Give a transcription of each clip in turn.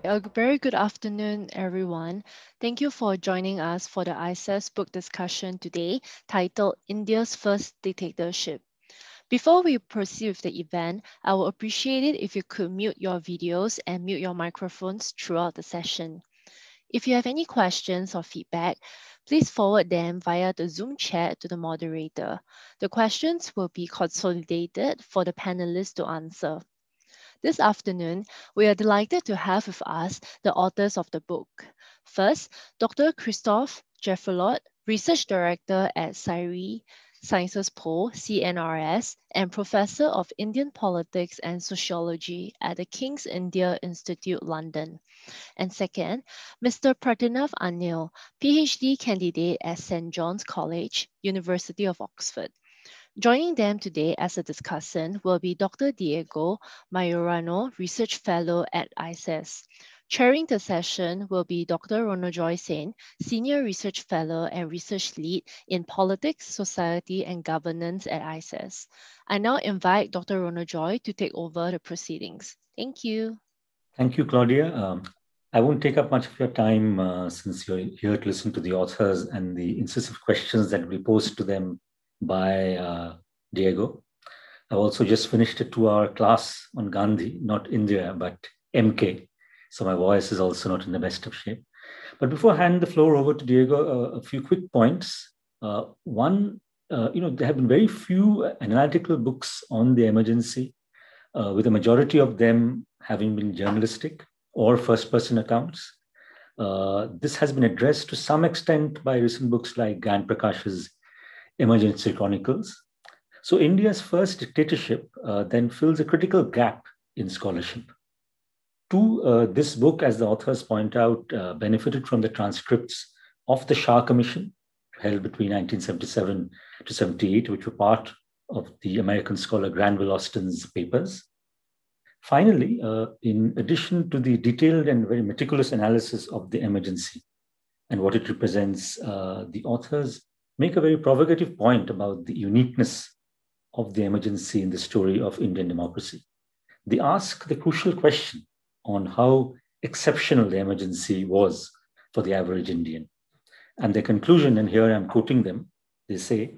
A very good afternoon, everyone. Thank you for joining us for the ISAS book discussion today, titled India's First Dictatorship. Before we proceed with the event, I would appreciate it if you could mute your videos and mute your microphones throughout the session. If you have any questions or feedback, please forward them via the Zoom chat to the moderator. The questions will be consolidated for the panelists to answer. This afternoon, we are delighted to have with us the authors of the book. First, Dr. Christophe Jaffrelot, Research Director at CSIRO Sciences Po, CNRS, and Professor of Indian Politics and Sociology at the King's India Institute, London. And second, Mr. Pratinav Anil, PhD candidate at St. John's College, University of Oxford. Joining them today as a discussant will be Dr. Diego Maiorano, Research Fellow at ISAS. Chairing the session will be Dr. Ronojoy Sen, Senior Research Fellow and Research Lead in Politics, Society and Governance at ISAS. I now invite Dr. Ronojoy to take over the proceedings. Thank you. Thank you, Claudia. I won't take up much of your time since you're here to listen to the authors and the incisive questions that will be posed to them by Diego. I've also just finished a 2-hour class on Gandhi, not India, but MK. So my voice is also not in the best of shape. But before I hand the floor over to Diego, a few quick points. One, there have been very few analytical books on the emergency, with a majority of them having been journalistic or first-person accounts. This has been addressed to some extent by recent books like Gyan Prakash's Emergency Chronicles. So India's first dictatorship then fills a critical gap in scholarship. This book, as the authors point out, benefited from the transcripts of the Shah Commission held between 1977 to 78, which were part of the American scholar Granville Austin's papers. Finally, in addition to the detailed and very meticulous analysis of the emergency and what it represents, the authors make a very provocative point about the uniqueness of the emergency in the story of Indian democracy. They ask the crucial question on how exceptional the emergency was for the average Indian. And their conclusion, and here I'm quoting them, they say,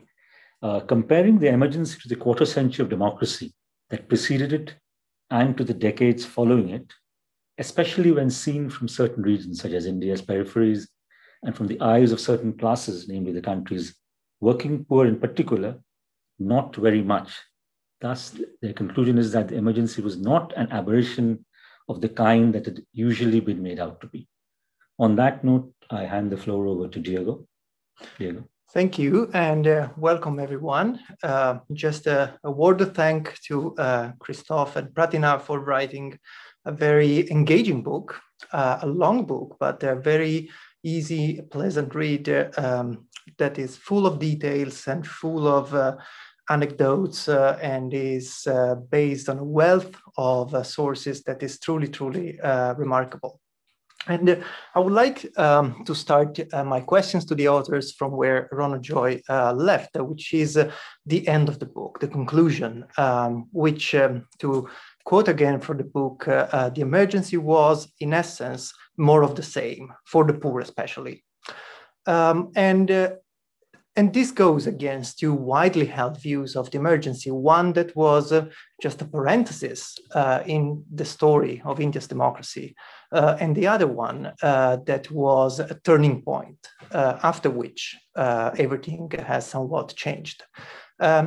comparing the emergency to the quarter century of democracy that preceded it and to the decades following it, especially when seen from certain regions such as India's peripheries and from the eyes of certain classes, namely the country's working poor in particular, not very much. Thus, their conclusion is that the emergency was not an aberration of the kind that had usually been made out to be. On that note, I hand the floor over to Diego. Diego. Thank you, and welcome everyone. Just a word of thanks to Christophe and Pratinav for writing a very engaging book, a long book, but a very easy, pleasant read that is full of details and full of anecdotes and is based on a wealth of sources that is truly, truly remarkable. And I would like to start my questions to the authors from where Ronojoy left, which is the end of the book, the conclusion, which, to quote again from the book, the emergency was, in essence, more of the same, for the poor especially. And this goes against two widely held views of the emergency, one that was just a parenthesis in the story of India's democracy, and the other one that was a turning point, after which everything has somewhat changed.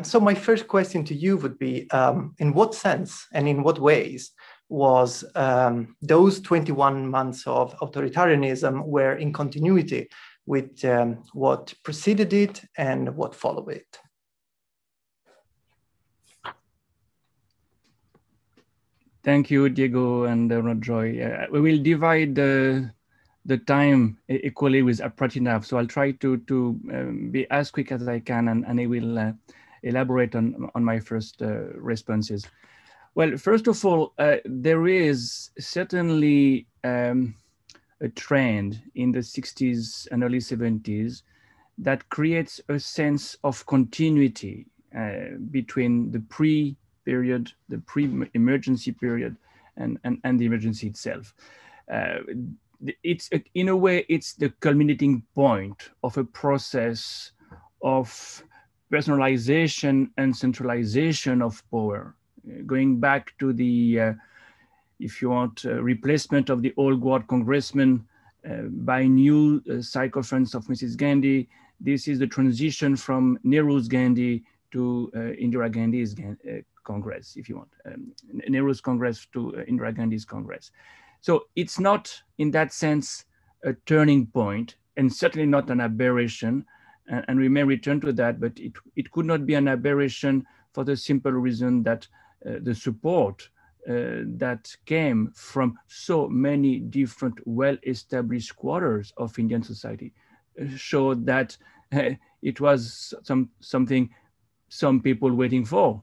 So my first question to you would be, in what sense and in what ways was those 21 months of authoritarianism were in continuity with what preceded it and what followed it? Thank you, Diego and Ronojoy. We will divide the time equally with Pratinav, so I'll try to be as quick as I can, and I will elaborate on my first responses. Well, first of all, there is certainly a trend in the 60s and early 70s that creates a sense of continuity between the pre-period, the pre-emergency period, and the emergency itself. It's in a way, it's the culminating point of a process of personalization and centralization of power, going back to the, if you want, replacement of the old guard congressman by new sycophants of Mrs. Gandhi. This is the transition from Nehru's Gandhi to Indira Gandhi's Congress, if you want, Nehru's Congress to Indira Gandhi's Congress. So it's not, in that sense, a turning point, and certainly not an aberration. And we may return to that, but it could not be an aberration for the simple reason that the support that came from so many different well-established quarters of Indian society showed that it was something some people were waiting for.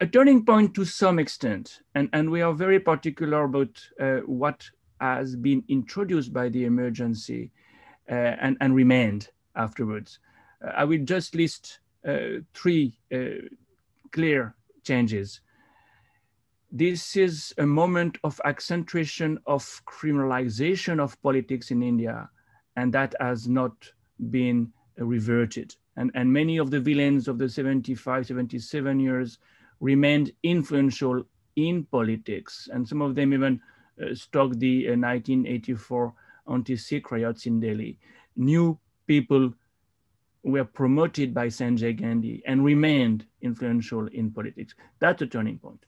A turning point to some extent, and we are very particular about what has been introduced by the emergency and remained afterwards. I will just list three clear changes. This is a moment of accentuation of criminalization of politics in India, and that has not been reverted. And many of the villains of the 75, 77 years remained influential in politics, and some of them even stoked the 1984 anti-Sikh riots in Delhi. New people were promoted by Sanjay Gandhi and remained influential in politics. That's a turning point.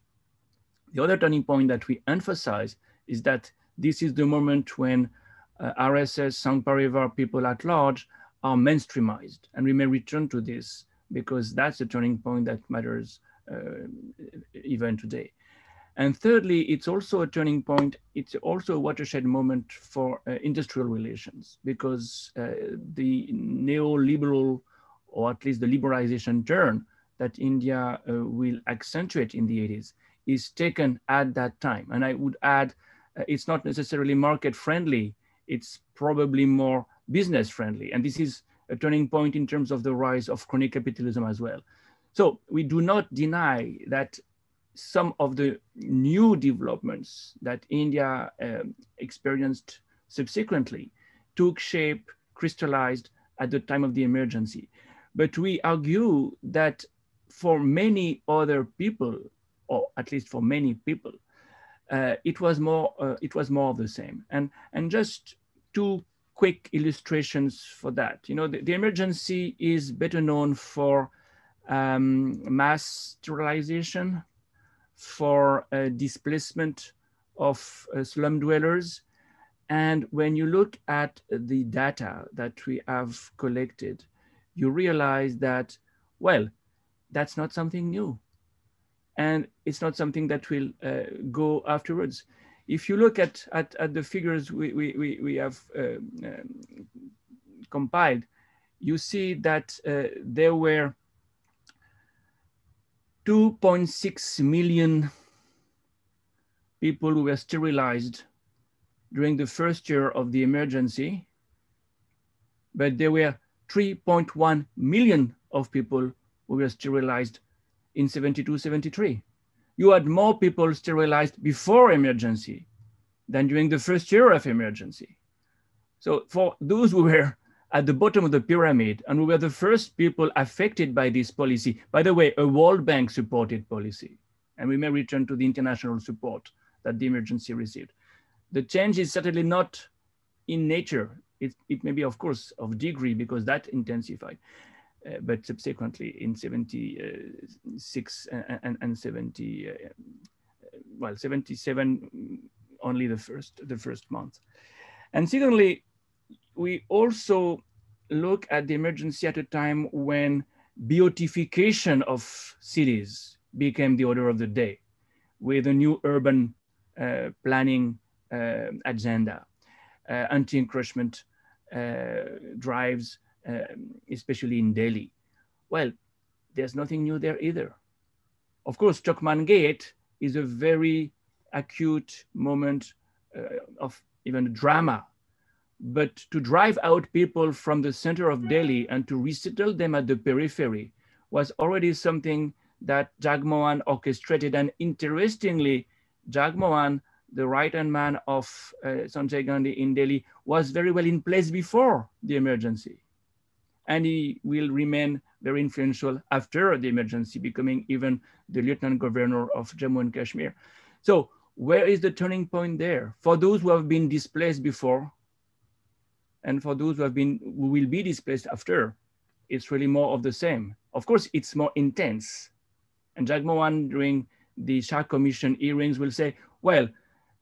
The other turning point that we emphasize is that this is the moment when RSS, Sangh Parivar, people at large are mainstreamized. And we may return to this because that's a turning point that matters even today. And thirdly, it's also a turning point. It's also a watershed moment for industrial relations, because the neoliberal, or at least the liberalization turn that India will accentuate in the 80s is taken at that time. And I would add, it's not necessarily market friendly, it's probably more business friendly. And this is a turning point in terms of the rise of crony capitalism as well. So we do not deny that some of the new developments that India experienced subsequently took shape, crystallized at the time of the emergency. But we argue that for many other people, or at least for many people, it was more of the same. And just two quick illustrations for that. You know, the emergency is better known for mass sterilization, for displacement of slum dwellers. And when you look at the data that we have collected, you realize that, well, that's not something new. And it's not something that will go afterwards. If you look at the figures we have compiled, you see that there were 2.6 million people who were sterilized during the first year of the emergency, but there were 3.1 million of people who were sterilized in 72, 73. You had more people sterilized before emergency than during the first year of emergency. So for those who were at the bottom of the pyramid and who were the first people affected by this policy, by the way, a World Bank supported policy, and we may return to the international support that the emergency received. The change is certainly not in nature. It may be, of course, of degree, because that intensified. But subsequently in 76 and 70, well, 77, only the first month. And secondly, we also look at the emergency at a time when beautification of cities became the order of the day, with a new urban planning agenda, anti-encroachment drives, especially in Delhi. Well, there's nothing new there either. Of course, Chokman Gate is a very acute moment of even drama, but to drive out people from the center of Delhi and to resettle them at the periphery was already something that Jagmohan orchestrated. And interestingly, Jagmohan, the right-hand man of Sanjay Gandhi in Delhi, was very well in place before the emergency. And he will remain very influential after the emergency, becoming even the Lieutenant Governor of Jammu and Kashmir. So where is the turning point there? For those who have been displaced before, and for those who will be displaced after, it's really more of the same. Of course, it's more intense. And Jagmohan, during the Shah Commission hearings, will say, well,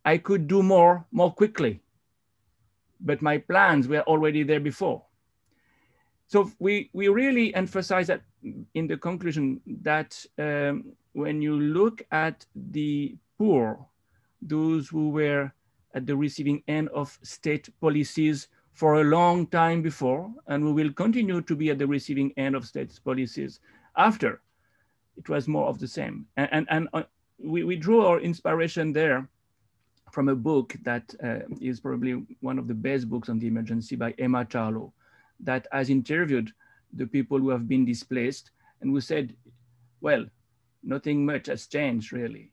I could do more quickly, but my plans were already there before. So we really emphasize that in the conclusion that when you look at the poor, those who were at the receiving end of state policies for a long time before, and who will continue to be at the receiving end of state policies after, it was more of the same. And we drew our inspiration there from a book that is probably one of the best books on the emergency by Emma Charlo, that has interviewed the people who have been displaced and who said, well, nothing much has changed really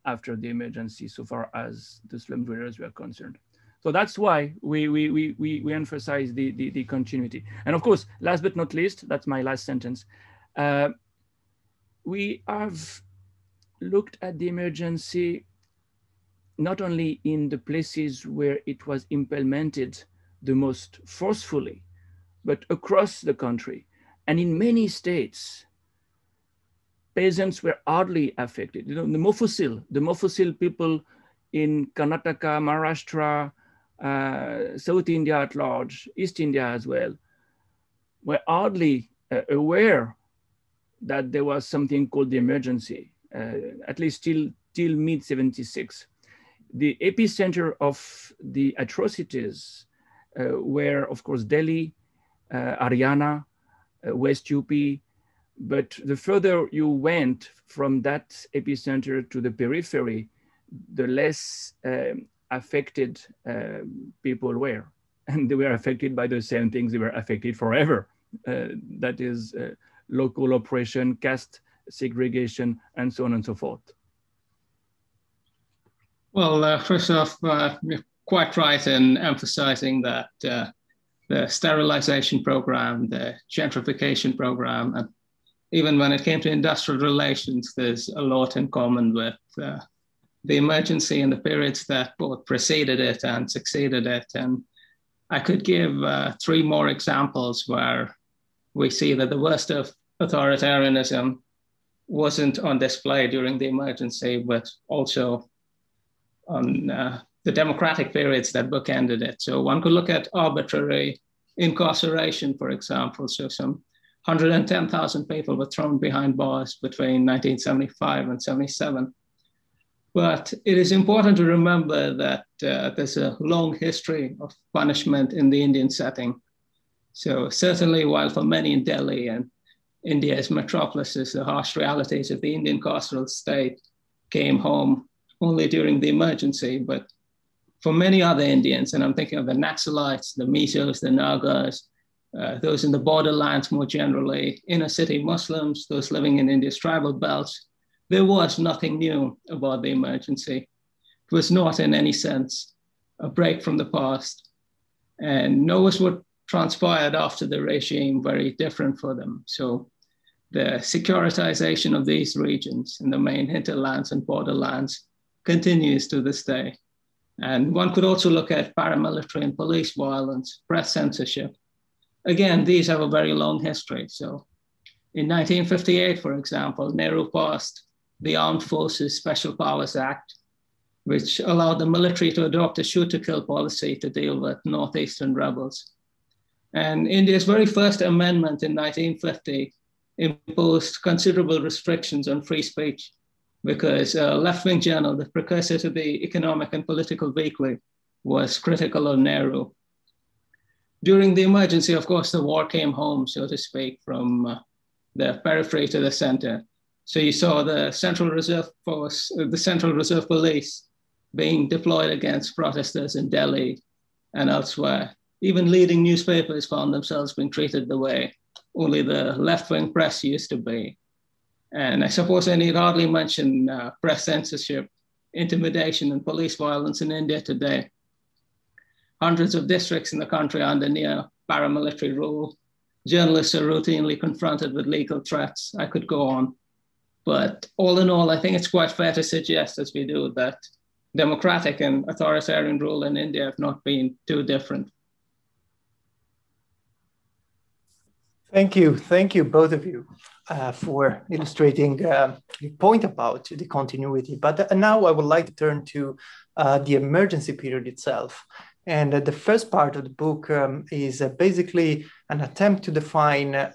after the emergency so far as the slum dwellers were concerned. So that's why we emphasize the continuity. And of course, last but not least, that's my last sentence, we have looked at the emergency not only in the places where it was implemented the most forcefully, but across the country. And in many states, peasants were hardly affected. You know, the Mofussil people in Karnataka, Maharashtra, South India at large, East India as well, were hardly aware that there was something called the emergency, at least till mid-76. The epicenter of the atrocities were, of course, Delhi, Haryana, West UP, but the further you went from that epicenter to the periphery, the less affected people were. And they were affected by the same things they were affected forever. That is local oppression, caste segregation, and so on and so forth. Well, Christophe, you're quite right in emphasizing that the sterilization program, the gentrification program, and even when it came to industrial relations, there's a lot in common with the emergency and the periods that both preceded it and succeeded it. And I could give 3 more examples where we see that the worst of authoritarianism wasn't on display during the emergency, but also on the democratic periods that bookended it. So one could look at arbitrary incarceration, for example. So some 110,000 people were thrown behind bars between 1975 and 77. But it is important to remember that there's a long history of punishment in the Indian setting. So certainly while for many in Delhi and India's metropolises, the harsh realities of the Indian carceral state came home only during the emergency, but for many other Indians, and I'm thinking of the Naxalites, the Misos, the Nagas, those in the borderlands more generally, inner city Muslims, those living in India's tribal belts, there was nothing new about the emergency. It was not in any sense a break from the past, and nor was what transpired after the regime very different for them. So the securitization of these regions in the main hinterlands and borderlands continues to this day. And one could also look at paramilitary and police violence, press censorship. Again, these have a very long history. So in 1958, for example, Nehru passed the Armed Forces Special Powers Act, which allowed the military to adopt a shoot-to-kill policy to deal with northeastern rebels. And India's very first amendment in 1950 imposed considerable restrictions on free speech because a left-wing journal, the precursor to the Economic and Political Weekly, was critical of Nehru. During the emergency, of course, the war came home, so to speak, from the periphery to the center. So you saw the Central Reserve Force, the Central Reserve Police being deployed against protesters in Delhi and elsewhere. Even leading newspapers found themselves being treated the way only the left-wing press used to be. And I suppose I need hardly mention press censorship intimidation and police violence in India today. Hundreds of districts in the country are under near paramilitary rule. Journalists are routinely confronted with legal threats. I could go on. But all in all, I think it's quite fair to suggest, as we do, that democratic and authoritarian rule in India have not been too different. Thank you, both of you, for illustrating the point about the continuity. But now I would like to turn to the emergency period itself. And the first part of the book is basically an attempt to define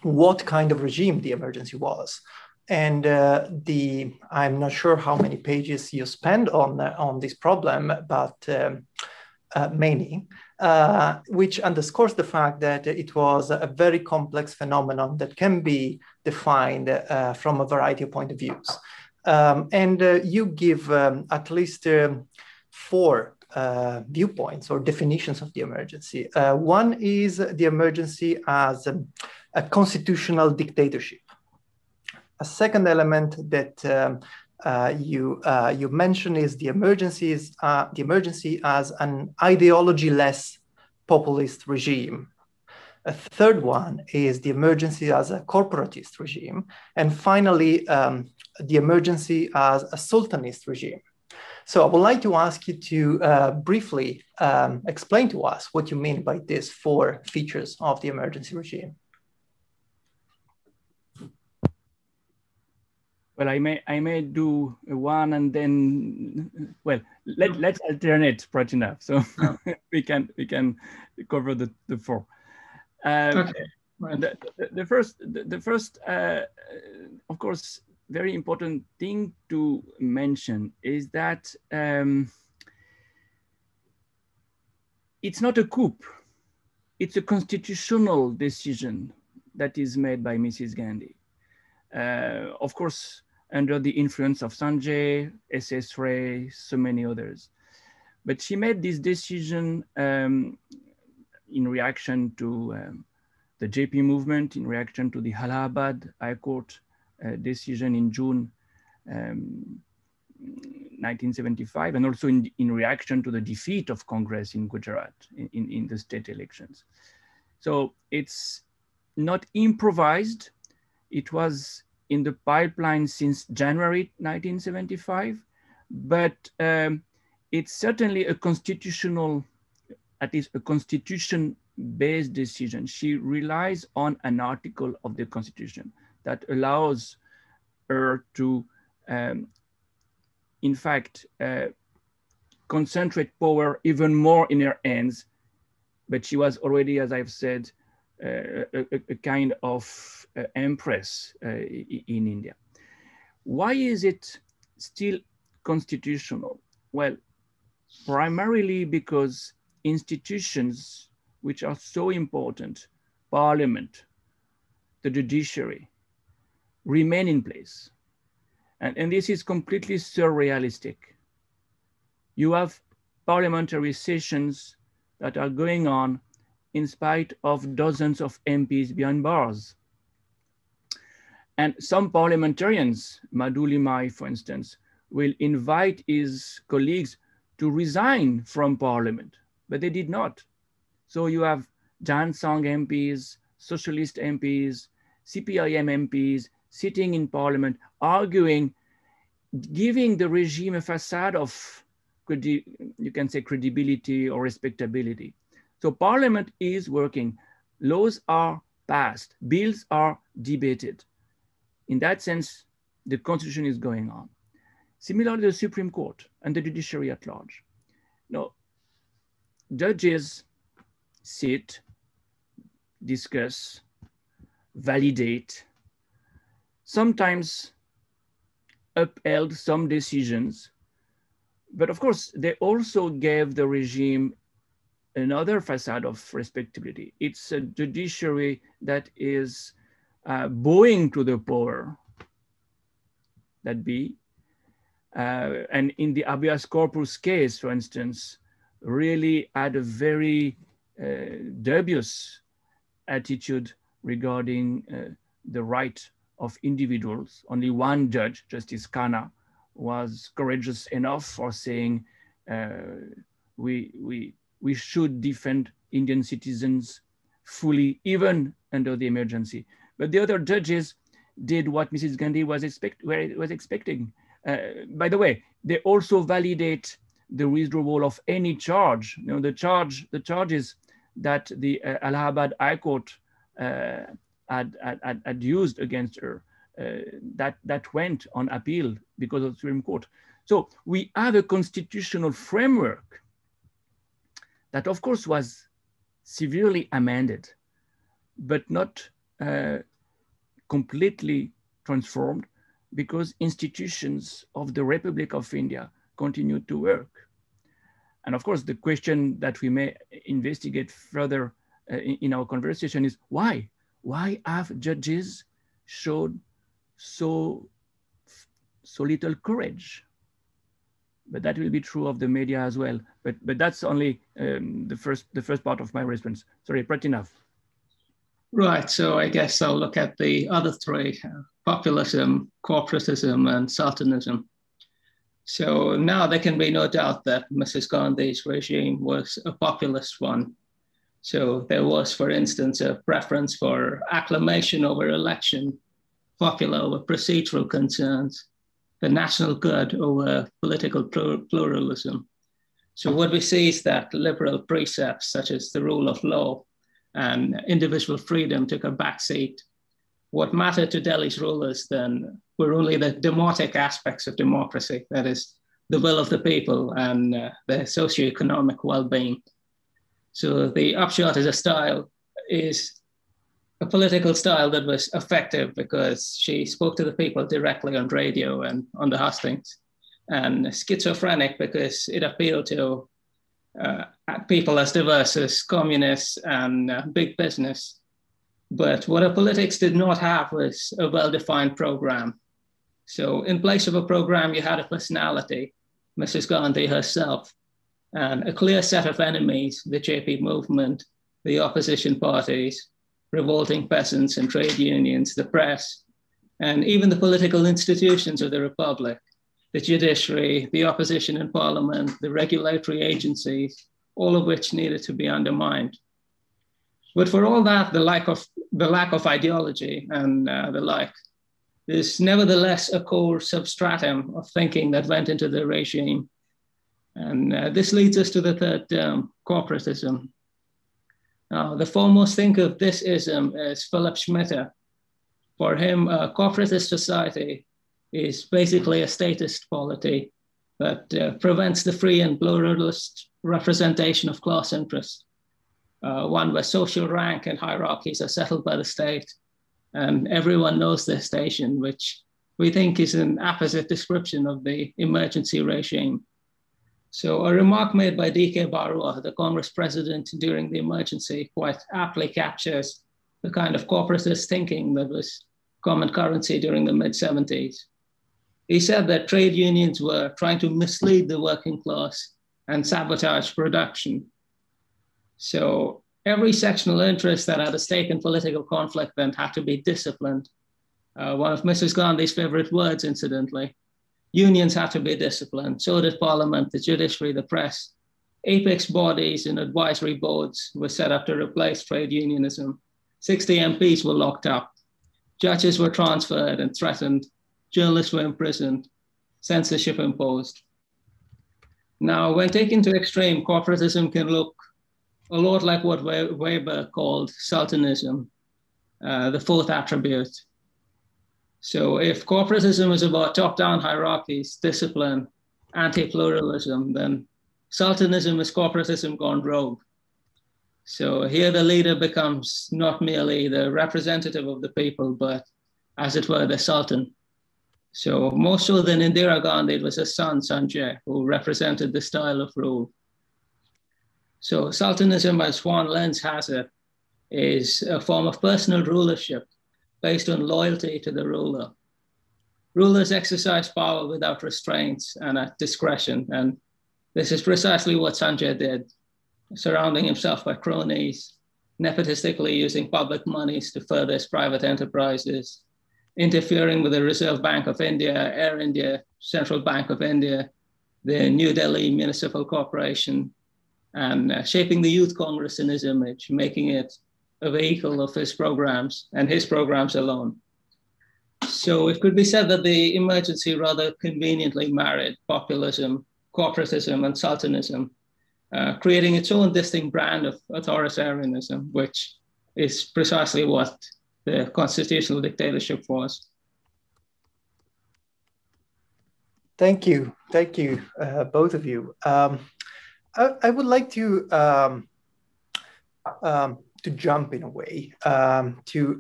what kind of regime the emergency was. And I'm not sure how many pages you spend on this problem, but many, which underscores the fact that it was a very complex phenomenon that can be defined from a variety of point of views. And you give at least 4 viewpoints or definitions of the emergency. One is the emergency as a constitutional dictatorship. A second element that you mention is the emergency as an ideology-less populist regime. A third one is the emergency as a corporatist regime. And finally, the emergency as a sultanist regime. So I would like to ask you to briefly explain to us what you mean by these 4 features of the emergency regime. Well, I may do one and then, well, let's alternate, Pratinav, so we can cover the 4. Okay. The first, of course, very important thing to mention is that it's not a coup. It's a constitutional decision that is made by Mrs. Gandhi. Of course, under the influence of Sanjay, S.S. Ray, so many others. But she made this decision in reaction to the JP movement, in reaction to the Allahabad High Court decision in June 1975, and also in reaction to the defeat of Congress in Gujarat in the state elections. So it's not improvised. It was in the pipeline since January 1975, but it's certainly a constitutional, at least a constitution-based decision. She relies on an article of the Constitution that allows her to, in fact, concentrate power even more in her hands. But she was already, as I've said, a kind of empress in India. Why is it still constitutional? Well, primarily because institutions which are so important, parliament, the judiciary, remain in place. And this is completely surrealistic. You have parliamentary sessions that are going on in spite of dozens of MPs behind bars. And some parliamentarians, Madhu Limai, for instance, will invite his colleagues to resign from parliament, but they did not. So you have Jan Sangh MPs, socialist MPs, CPIM MPs sitting in parliament, arguing, giving the regime a facade of, you can say, credibility or respectability. So parliament is working. Laws are passed, bills are debated. In that sense, the constitution is going on. Similarly, the Supreme Court and the judiciary at large. Now, judges sit, discuss, validate, sometimes upheld some decisions, but of course, they also gave the regime another facade of respectability. It's a judiciary that is bowing to the power that be. And in the habeas corpus case, for instance, really had a very dubious attitude regarding the right of individuals. Only one judge, Justice Khanna, was courageous enough for saying we should defend Indian citizens fully, even under the emergency. But the other judges did what Mrs. Gandhi was expecting. By the way, they also validate the withdrawal of any charge. You know, the charges that the Allahabad High Court had used against her, that went on appeal because of the Supreme Court. So we have a constitutional framework that, of course, was severely amended, but not completely transformed, because institutions of the Republic of India continue to work. And of course, the question that we may investigate further in our conversation is why? Why have judges showed so little courage? But that will be true of the media as well. But that's only the first part of my response. Sorry, Pratinav. Right, so I guess I'll look at the other three, populism, corporatism, and sultanism. So now there can be no doubt that Mrs. Gandhi's regime was a populist one. So there was, for instance, a preference for acclamation over election, popular over procedural concerns, the national good over political pluralism. So what we see is that liberal precepts such as the rule of law and individual freedom took a backseat. What mattered to Delhi's rulers then were only the demotic aspects of democracy, that is, the will of the people and their socioeconomic well-being. So the upshot is a political style that was effective because she spoke to the people directly on radio and on the hustings, and schizophrenic because it appealed to people as diverse as communists and big business. But what her politics did not have was a well-defined program. So in place of a program, you had a personality, Mrs. Gandhi herself, and a clear set of enemies, the JP movement, the opposition parties, revolting peasants and trade unions, the press, and even the political institutions of the Republic, the judiciary, the opposition in parliament, the regulatory agencies, all of which needed to be undermined. But for all that, the lack of ideology and the like, there's nevertheless a core substratum of thinking that went into the regime. And this leads us to the third term, corporatism. Now, the foremost thinker of this ism is Philip Schmitter. For him, a corporatist society is basically a statist polity that prevents the free and pluralist representation of class interests, one where social rank and hierarchies are settled by the state, and everyone knows their station, which we think is an apposite description of the emergency regime. So a remark made by D.K. Barua, the Congress president during the emergency, quite aptly captures the kind of corporatist thinking that was common currency during the mid-70s. He said that trade unions were trying to mislead the working class and sabotage production. So every sectional interest that had a stake in political conflict then had to be disciplined. One of Mrs. Gandhi's favorite words, incidentally. Unions had to be disciplined, so did Parliament, the judiciary, the press. Apex bodies and advisory boards were set up to replace trade unionism. 60 MPs were locked up. Judges were transferred and threatened. Journalists were imprisoned. Censorship imposed. Now, when taken to extreme, corporatism can look a lot like what Weber called Sultanism, the fourth attribute. So if corporatism is about top-down hierarchies, discipline, anti-pluralism, then Sultanism is corporatism gone rogue. So here the leader becomes not merely the representative of the people, but as it were, the Sultan. So more so than Indira Gandhi, it was her son, Sanjay, who represented the style of rule. So Sultanism, as Juan Lenz has it, is a form of personal rulership based on loyalty to the ruler. Rulers exercise power without restraints and at discretion. And this is precisely what Sanjay did, surrounding himself by cronies, nepotistically using public monies to further his private enterprises, interfering with the Reserve Bank of India, Air India, Central Bank of India, the New Delhi Municipal Corporation, and shaping the Youth Congress in his image, making it a vehicle of his programs and his programs alone. So it could be said that the emergency rather conveniently married populism, corporatism, and sultanism, creating its own distinct brand of authoritarianism, which is precisely what the constitutional dictatorship was. Thank you, both of you. I would like to jump in a way to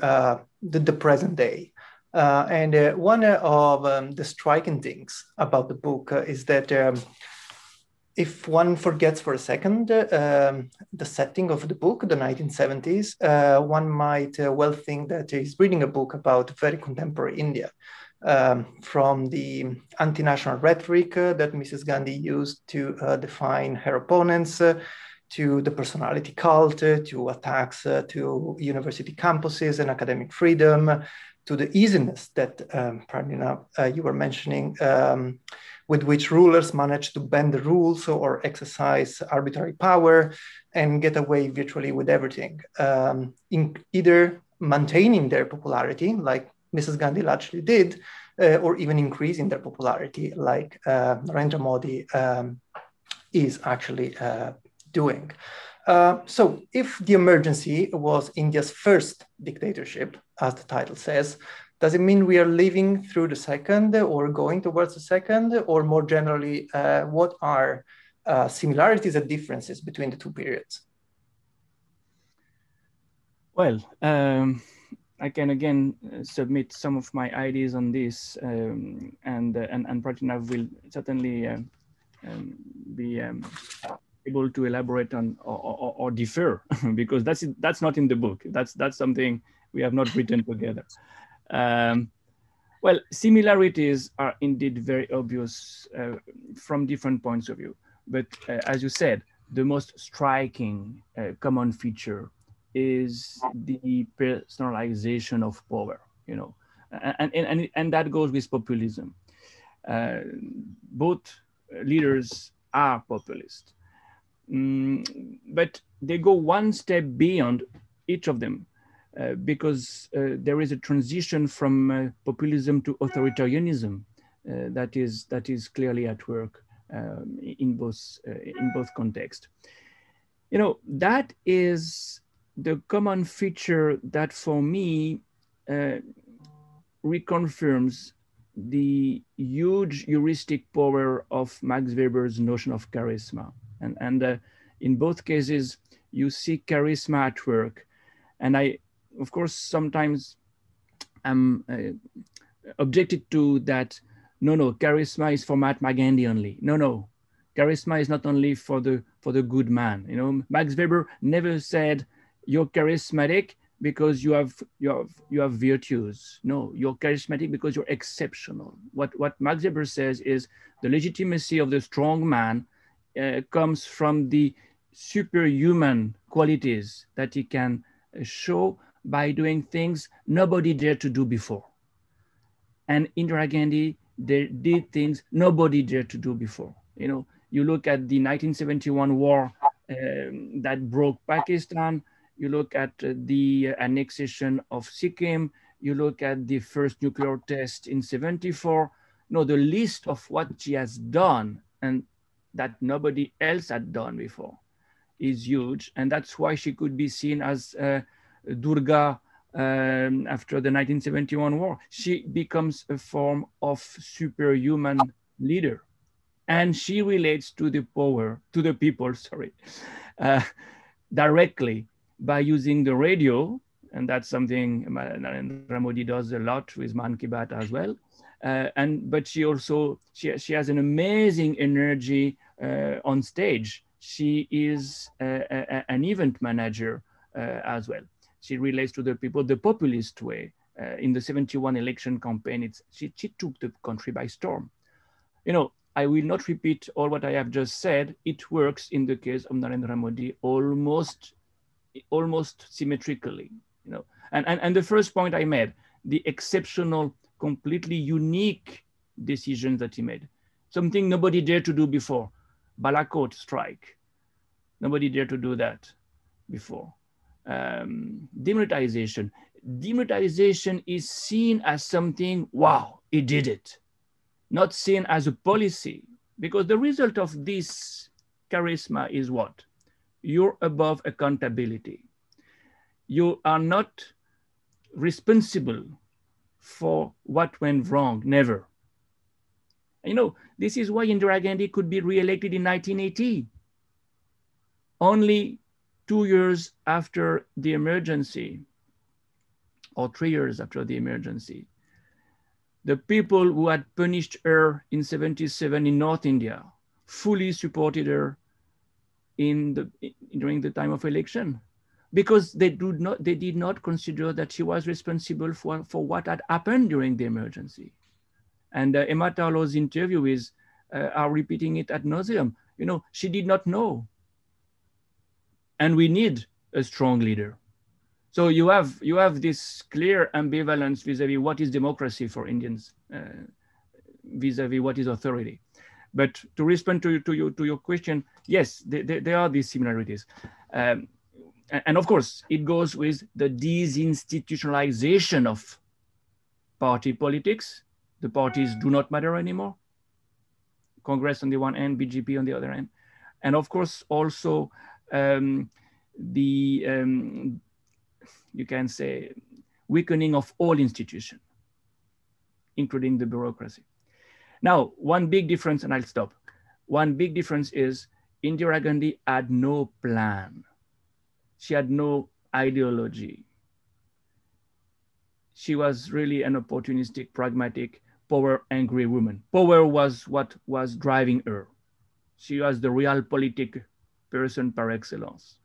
the present day. And one of the striking things about the book is that if one forgets for a second the setting of the book, the 1970s, one might well think that he's reading a book about very contemporary India. From the anti-national rhetoric that Mrs. Gandhi used to define her opponents, to the personality cult, to attacks to university campuses and academic freedom, to the easiness that, Pratinav, you were mentioning, with which rulers manage to bend the rules or exercise arbitrary power and get away virtually with everything, in either maintaining their popularity, like Mrs. Gandhi largely did, or even increasing their popularity, like Narendra Modi is actually doing. So if the emergency was India's first dictatorship, as the title says, does it mean we are living through the second or going towards the second? Or more generally, what are similarities and differences between the two periods? Well, I can again submit some of my ideas on this, and Pratinav will certainly be able to elaborate on or differ because that's not in the book. That's something we have not written together. Well, similarities are indeed very obvious from different points of view. But as you said, the most striking common feature is the personalization of power, you know, and that goes with populism. Both leaders are populist, but they go one step beyond each of them because there is a transition from populism to authoritarianism that is clearly at work in both contexts. You know, that is the common feature that for me reconfirms the huge heuristic power of Max Weber's notion of charisma. And in both cases, you see charisma at work. And I, of course, sometimes am objected to that, no, charisma is for Mahatma Gandhi only. No, charisma is not only for the good man. You know, Max Weber never said, you're charismatic because you have virtues. No, you're charismatic because you're exceptional. What Max Weber says is the legitimacy of the strong man comes from the superhuman qualities that he can show by doing things nobody dared to do before. And Indira Gandhi did things nobody dared to do before. You know, you look at the 1971 war that broke Pakistan. You look at the annexation of Sikkim, you look at the first nuclear test in '74. No, the list of what she has done and that nobody else had done before is huge. And that's why she could be seen as Durga after the 1971 war. She becomes a form of superhuman leader. And she relates to the people, directly by using the radio, and that's something Narendra Modi does a lot with Man Ki Baat as well. But she has an amazing energy on stage. She is an event manager as well. She relates to the people the populist way. In the '71 election campaign, she took the country by storm. You know, I will not repeat all what I have just said. It works in the case of Narendra Modi almost symmetrically, you know. And the first point I made, the exceptional, completely unique decisions that he made. Something nobody dared to do before. Balakot strike. Nobody dared to do that before. Demonetization. Demonetization is seen as something, wow, he did it. Not seen as a policy, because the result of this charisma is what? You're above accountability. You are not responsible for what went wrong, never. You know, this is why Indira Gandhi could be re-elected in 1980, only 2 years after the emergency, or 3 years after the emergency. The people who had punished her in 77 in North India fully supported her during the time of election, because they did not consider that she was responsible for what had happened during the emergency. And Emma Tarlow's interviewees are repeating it ad nauseum. You know, she did not know. And we need a strong leader. So you have this clear ambivalence vis-a-vis what is democracy for Indians, vis-a-vis what is authority. But to respond to your question, yes, there are these similarities. And of course, it goes with the desinstitutionalization of party politics. The parties do not matter anymore. Congress on the one hand, BJP on the other hand. And of course, also you can say, weakening of all institutions, including the bureaucracy. Now, one big difference, and I'll stop. One big difference is Indira Gandhi had no plan. She had no ideology. She was really an opportunistic, pragmatic, power-angry woman. Power was what was driving her. She was the realpolitik person par excellence.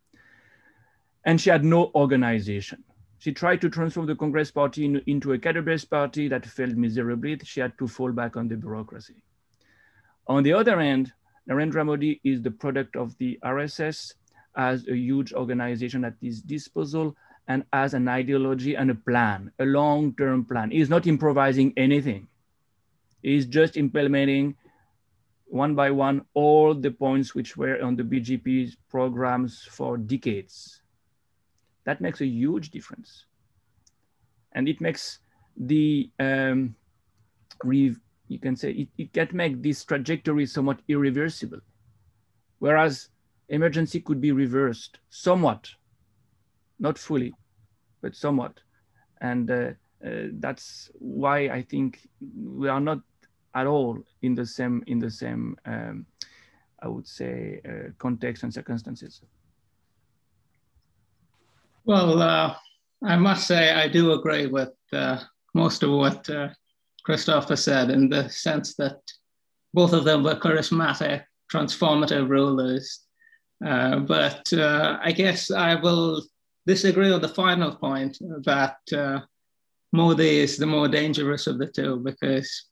And she had no organization. She tried to transform the Congress party into a cadre-based party that failed miserably. She had to fall back on the bureaucracy. On the other hand, Narendra Modi is the product of the RSS, as a huge organization at his disposal, and as an ideology and a plan, a long-term plan. He's not improvising anything. He's just implementing one by one all the points which were on the BJP's programs for decades. That makes a huge difference. And it makes the, you can say, it can make this trajectory somewhat irreversible. Whereas emergency could be reversed somewhat, not fully, but somewhat. And that's why I think we are not at all in the same I would say, context and circumstances. Well, I must say I do agree with most of what Christophe said, in the sense that both of them were charismatic, transformative rulers. But I guess I will disagree on the final point that Modi is the more dangerous of the two, because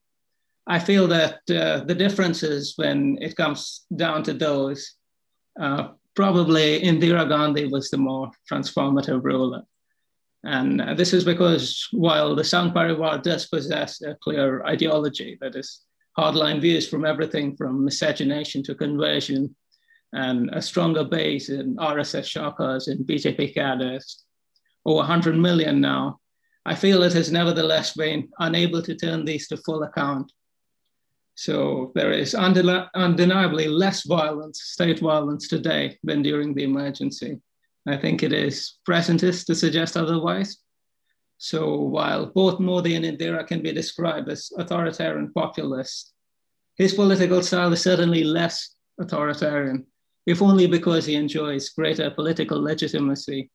I feel that the differences when it comes down to those, probably Indira Gandhi was the more transformative ruler. And this is because while the Sangh Parivar does possess a clear ideology, that is hardline views from everything from miscegenation to conversion, and a stronger base in RSS Shakas and BJP cadres, over 100 million now, I feel it has nevertheless been unable to turn these to full account. So there is undeniably less violence, state violence today than during the emergency. I think it is presentist to suggest otherwise. So while both Modi and Indira can be described as authoritarian populists, his political style is certainly less authoritarian, if only because he enjoys greater political legitimacy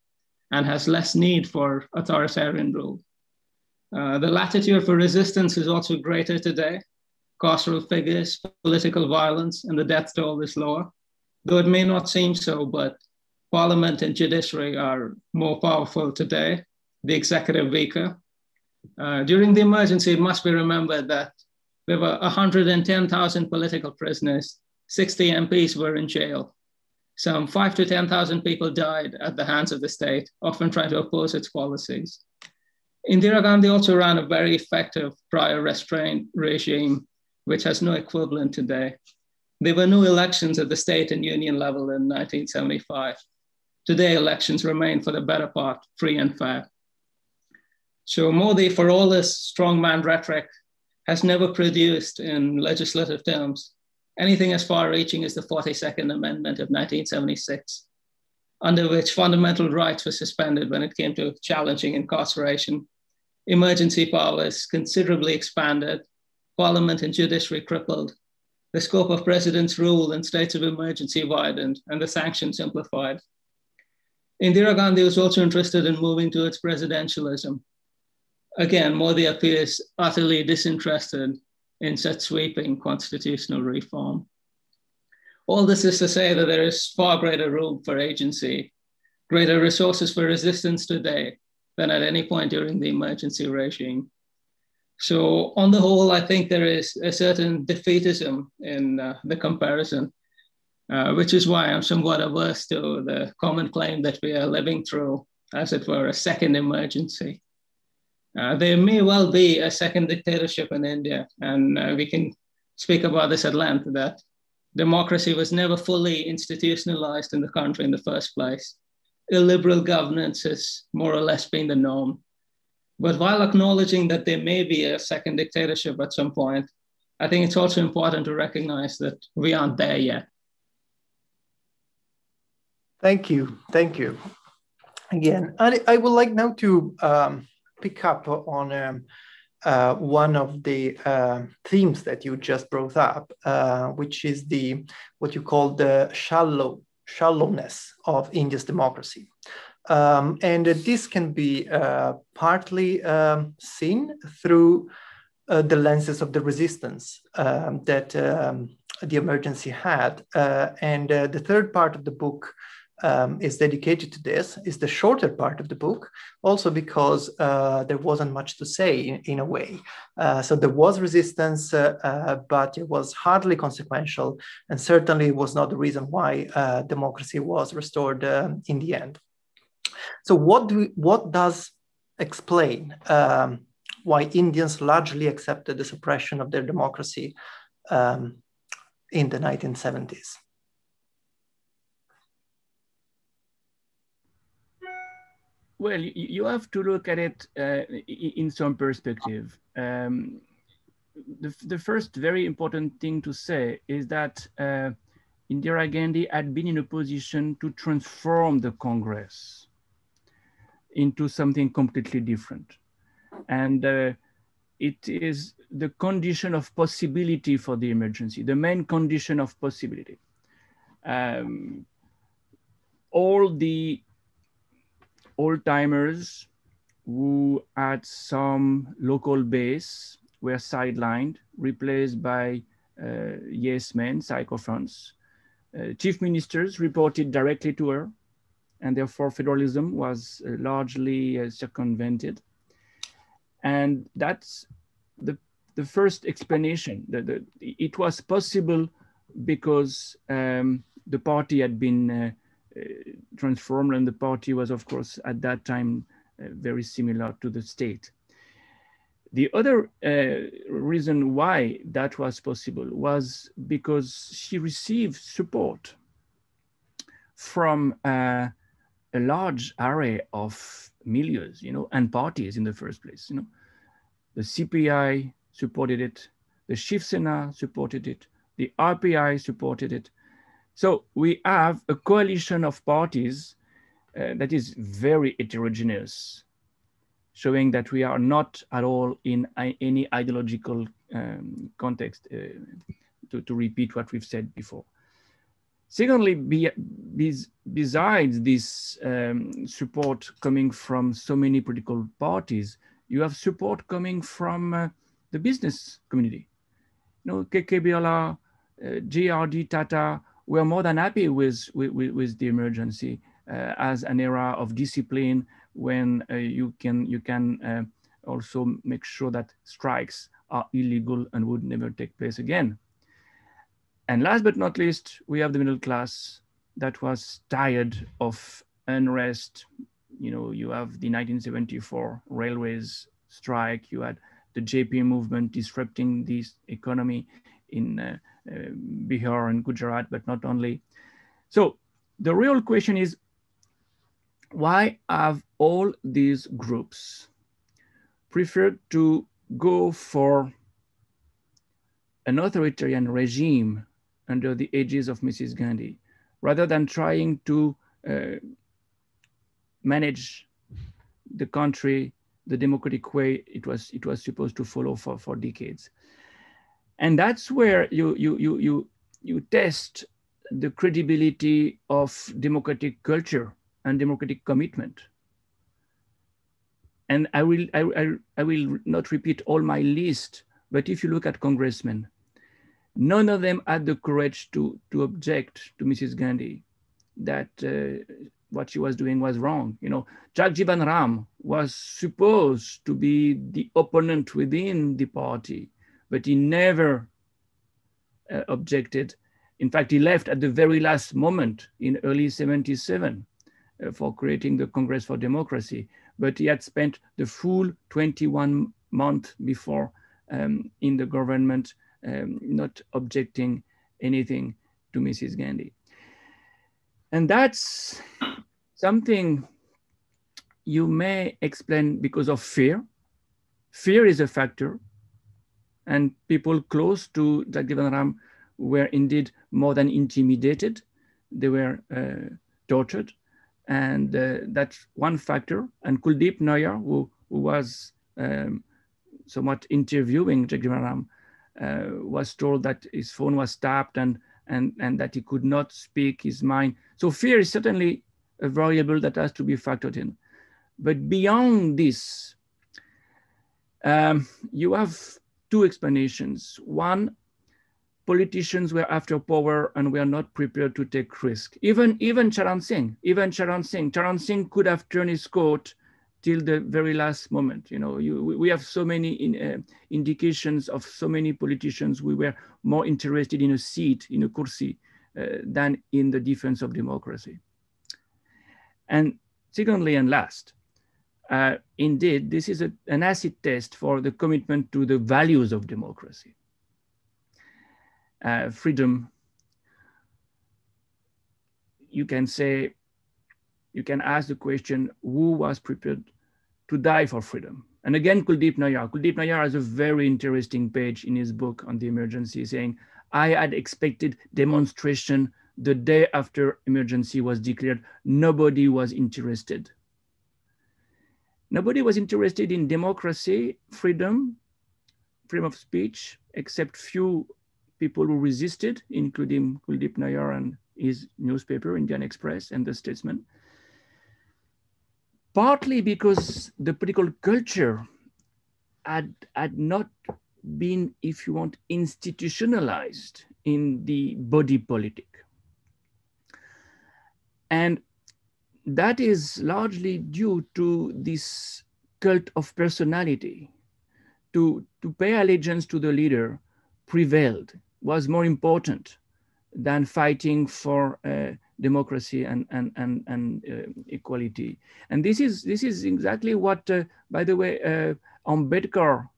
and has less need for authoritarian rule. The latitude for resistance is also greater today. Carceral figures, political violence, and the death toll is lower. Though it may not seem so, but parliament and judiciary are more powerful today, the executive weaker. During the emergency, it must be remembered that there were 110,000 political prisoners, 60 MPs were in jail. Some 5,000 to 10,000 people died at the hands of the state, often trying to oppose its policies. Indira Gandhi also ran a very effective prior restraint regime, which has no equivalent today. There were no elections at the state and union level in 1975. Today, elections remain for the better part free and fair. So Modi, for all this strongman rhetoric, has never produced in legislative terms anything as far-reaching as the 42nd Amendment of 1976, under which fundamental rights were suspended when it came to challenging incarceration, emergency powers considerably expanded, parliament and judiciary crippled, the scope of president's rule in states of emergency widened, and the sanctions simplified. Indira Gandhi was also interested in moving towards presidentialism. Again, Modi appears utterly disinterested in such sweeping constitutional reform. All this is to say that there is far greater room for agency, greater resources for resistance today than at any point during the emergency regime. So on the whole, I think there is a certain defeatism in the comparison, which is why I'm somewhat averse to the common claim that we are living through, as it were, a second emergency. There may well be a second dictatorship in India, and we can speak about this at length, that democracy was never fully institutionalized in the country in the first place. Illiberal governance has more or less been the norm. But while acknowledging that there may be a second dictatorship at some point, I think it's also important to recognize that we aren't there yet. Thank you. Thank you. Again, I would like now to pick up on one of the themes that you just brought up, which is what you call the shallowness of India's democracy. And this can be partly seen through the lenses of the resistance that the emergency had. And the third part of the book is dedicated to this, is the shorter part of the book, also because there wasn't much to say in a way. So there was resistance, but it was hardly consequential, and certainly was not the reason why democracy was restored in the end. So what does explain why Indians largely accepted the suppression of their democracy in the 1970s? Well, you have to look at it in some perspective. The first very important thing to say is that Indira Gandhi had been in a position to transform the Congress into something completely different. And it is the condition of possibility for the emergency, the main condition of possibility. All the old-timers who had some local base were sidelined, replaced by yes men, sycophants. Chief ministers reported directly to her, and therefore federalism was largely circumvented. And that's the first explanation. It was possible because the party had been transformed, and the party was, of course, at that time, very similar to the state. The other reason why that was possible was because she received support from a large array of milieux, and parties in the first place. The CPI supported it, the Shiv Sena supported it, the RPI supported it. So we have a coalition of parties that is very heterogeneous, showing that we are not at all in any ideological context, to repeat what we've said before. Secondly, besides this support coming from so many political parties, you have support coming from the business community. KK Birla, JRD, Tata were more than happy with the emergency as an era of discipline, when you can also make sure that strikes are illegal and would never take place again. And last but not least, we have the middle class that was tired of unrest, you know, you have the 1974 railways strike, you had the JP movement disrupting this economy in Bihar and Gujarat, but not only. So the real question is, why have all these groups preferred to go for an authoritarian regime under the aegis of Mrs. Gandhi, rather than trying to manage the country the democratic way it was supposed to follow for decades? And that's where you test the credibility of democratic culture and democratic commitment. And I will not repeat all my list, but if you look at congressmen, none of them had the courage to object to Mrs. Gandhi that what she was doing was wrong. You know, Jagjivan Ram was supposed to be the opponent within the party, but he never objected. In fact, he left at the very last moment in early 77 for creating the Congress for Democracy, but he had spent the full 21 months before in the government not objecting anything to Mrs. Gandhi. And that's something you may explain because of fear. Fear is a factor, and people close to Jagjivan Ram were indeed more than intimidated. They were tortured, and that's one factor. And Kuldeep Nayar, who was somewhat interviewing Jagjivan Ram, was told that his phone was tapped and that he could not speak his mind. So fear is certainly a variable that has to be factored in. But beyond this, you have two explanations. One, politicians were after power and were not prepared to take risk. Even Charan Singh could have turned his coat till the very last moment. You know, we have so many indications of so many politicians who were more interested in a seat, in a kursi, than in the defense of democracy. And secondly and last, indeed, this is an acid test for the commitment to the values of democracy. Freedom, you can ask the question, who was prepared to die for freedom? And again, Kuldeep Nayar has a very interesting page in his book on the emergency saying, I had expected demonstration the day after emergency was declared. Nobody was interested. Nobody was interested in democracy, freedom of speech, except few people who resisted, including Kuldeep Nayar and his newspaper, Indian Express, and the Statesman. Partly because the political culture had not been, if you want, institutionalized in the body politic. And that is largely due to this cult of personality. To pay allegiance to the leader prevailed, was more important than fighting for democracy and equality. And this is exactly what, by the way, Ambedkar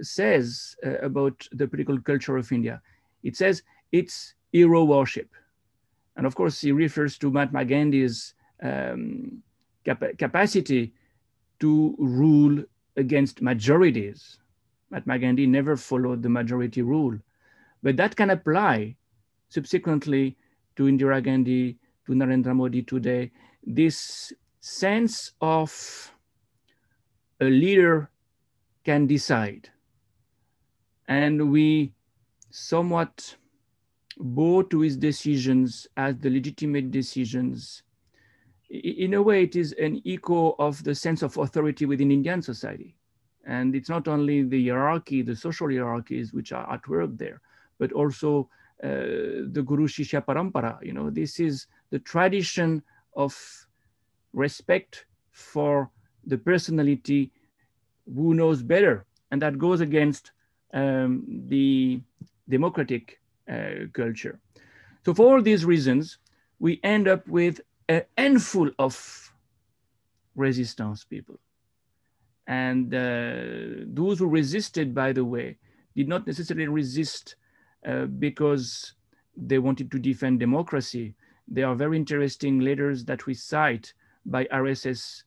says about the political culture of India. It says it's hero worship. And of course, he refers to Mahatma Gandhi's capacity to rule against majorities. Mahatma Gandhi never followed the majority rule, but that can apply subsequently to Indira Gandhi, to Narendra Modi today. This sense of a leader can decide, and we somewhat bow to his decisions as the legitimate decisions. In a way, it is an echo of the sense of authority within Indian society. And it's not only the hierarchy, the social hierarchies which are at work there, but also the Guru Shishya Parampara. You know, this is the tradition of respect for the personality who knows better. And that goes against the democratic culture. So for all these reasons, we end up with a handful of resistance people. And those who resisted, by the way, did not necessarily resist because they wanted to defend democracy. There are very interesting letters that we cite by RSS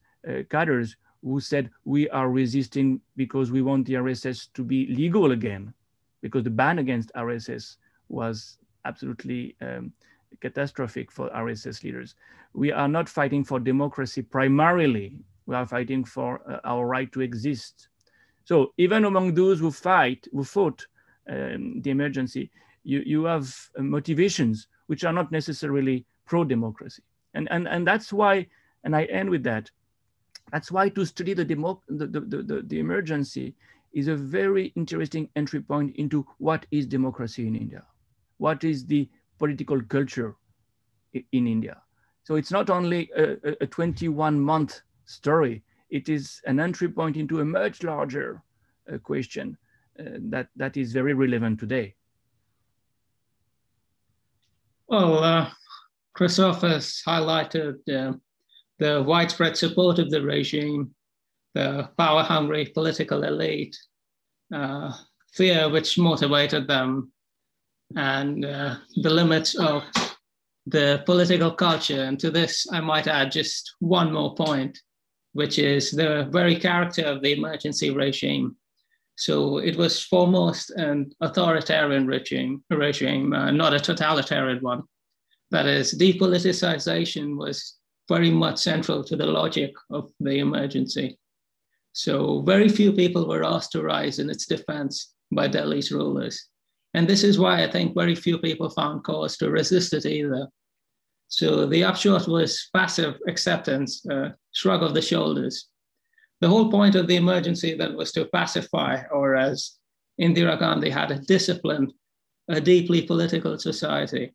cadres who said, we are resisting because we want the RSS to be legal again, because the ban against RSS was absolutely catastrophic for RSS leaders. We are not fighting for democracy primarily. We are fighting for our right to exist. So even among those who fought the emergency, you have motivations which are not necessarily pro-democracy. And that's why, and I end with that, that's why to study the emergency is a very interesting entry point into what is democracy in India. What is the political culture in India? So it's not only a 21-month story, it is an entry point into a much larger question that is very relevant today. Well, Christophe has highlighted the widespread support of the regime, the power-hungry political elite, fear which motivated them, and the limits of the political culture. And to this, I might add just one more point, which is the very character of the emergency regime. So it was foremost an authoritarian regime, not a totalitarian one. That is, depoliticization was very much central to the logic of the emergency. So very few people were asked to rise in its defense by Delhi's rulers. And this is why I think very few people found cause to resist it either. So the upshot was passive acceptance, shrug of the shoulders. The whole point of the emergency then was to pacify, or as Indira Gandhi had it, discipline a deeply political society.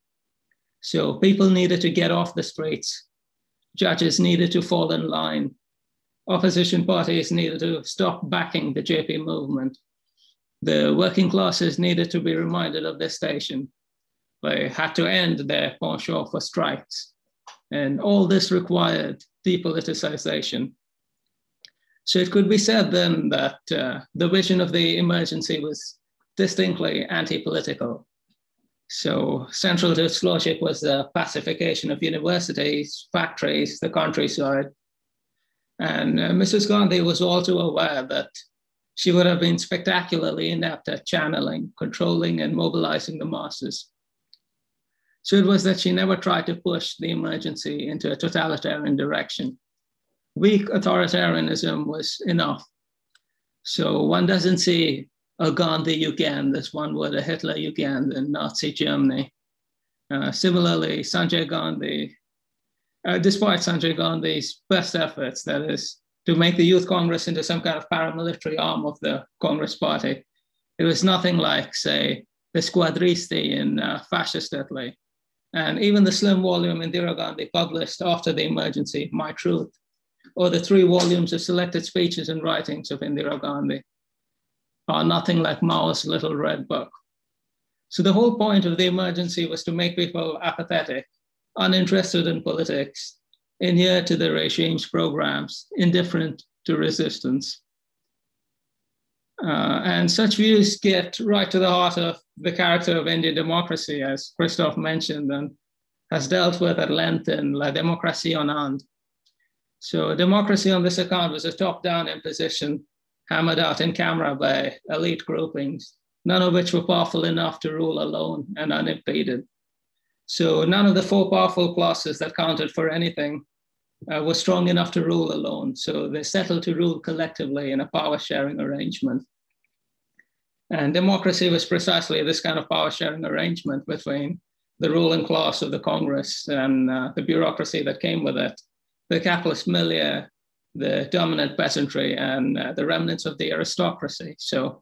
So people needed to get off the streets. Judges needed to fall in line. Opposition parties needed to stop backing the JP movement. The working classes needed to be reminded of their station. They had to end their penchant for strikes. And all this required depoliticization. So it could be said then that the vision of the emergency was distinctly anti-political. So central to its logic was the pacification of universities, factories, the countryside. And Mrs. Gandhi was all too aware that she would have been spectacularly inept at channeling, controlling, and mobilizing the masses. So it was that she never tried to push the emergency into a totalitarian direction. Weak authoritarianism was enough. So one doesn't see a Gandhi Uganda, this one word, a Hitler Uganda in Nazi Germany. Similarly, Sanjay Gandhi, despite Sanjay Gandhi's best efforts, that is, to make the Youth Congress into some kind of paramilitary arm of the Congress Party, it was nothing like, say, the Squadristi in fascist Italy. And even the slim volume Indira Gandhi published after the emergency, My Truth, or the 3 volumes of selected speeches and writings of Indira Gandhi, are nothing like Mao's Little Red Book. So the whole point of the emergency was to make people apathetic, uninterested in politics, inhere to the regime's programs, indifferent to resistance. And such views get right to the heart of the character of Indian democracy, as Christophe mentioned, and has dealt with at length in La Démocratie en Inde. So democracy on this account was a top-down imposition hammered out in camera by elite groupings, none of which were powerful enough to rule alone and unimpeded. So none of the 4 powerful classes that counted for anything were strong enough to rule alone. So they settled to rule collectively in a power-sharing arrangement. And democracy was precisely this kind of power-sharing arrangement between the ruling class of the Congress and the bureaucracy that came with it, the capitalist milieu, the dominant peasantry, and the remnants of the aristocracy. So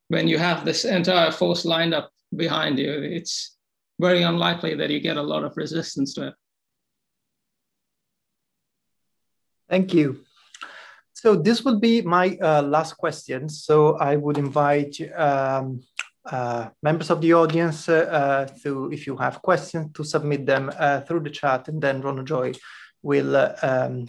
when you have this entire force lined up behind you, it's very unlikely that you get a lot of resistance to it. Thank you. So this would be my last question. So I would invite members of the audience to, if you have questions, to submit them through the chat, and then Ronojoy will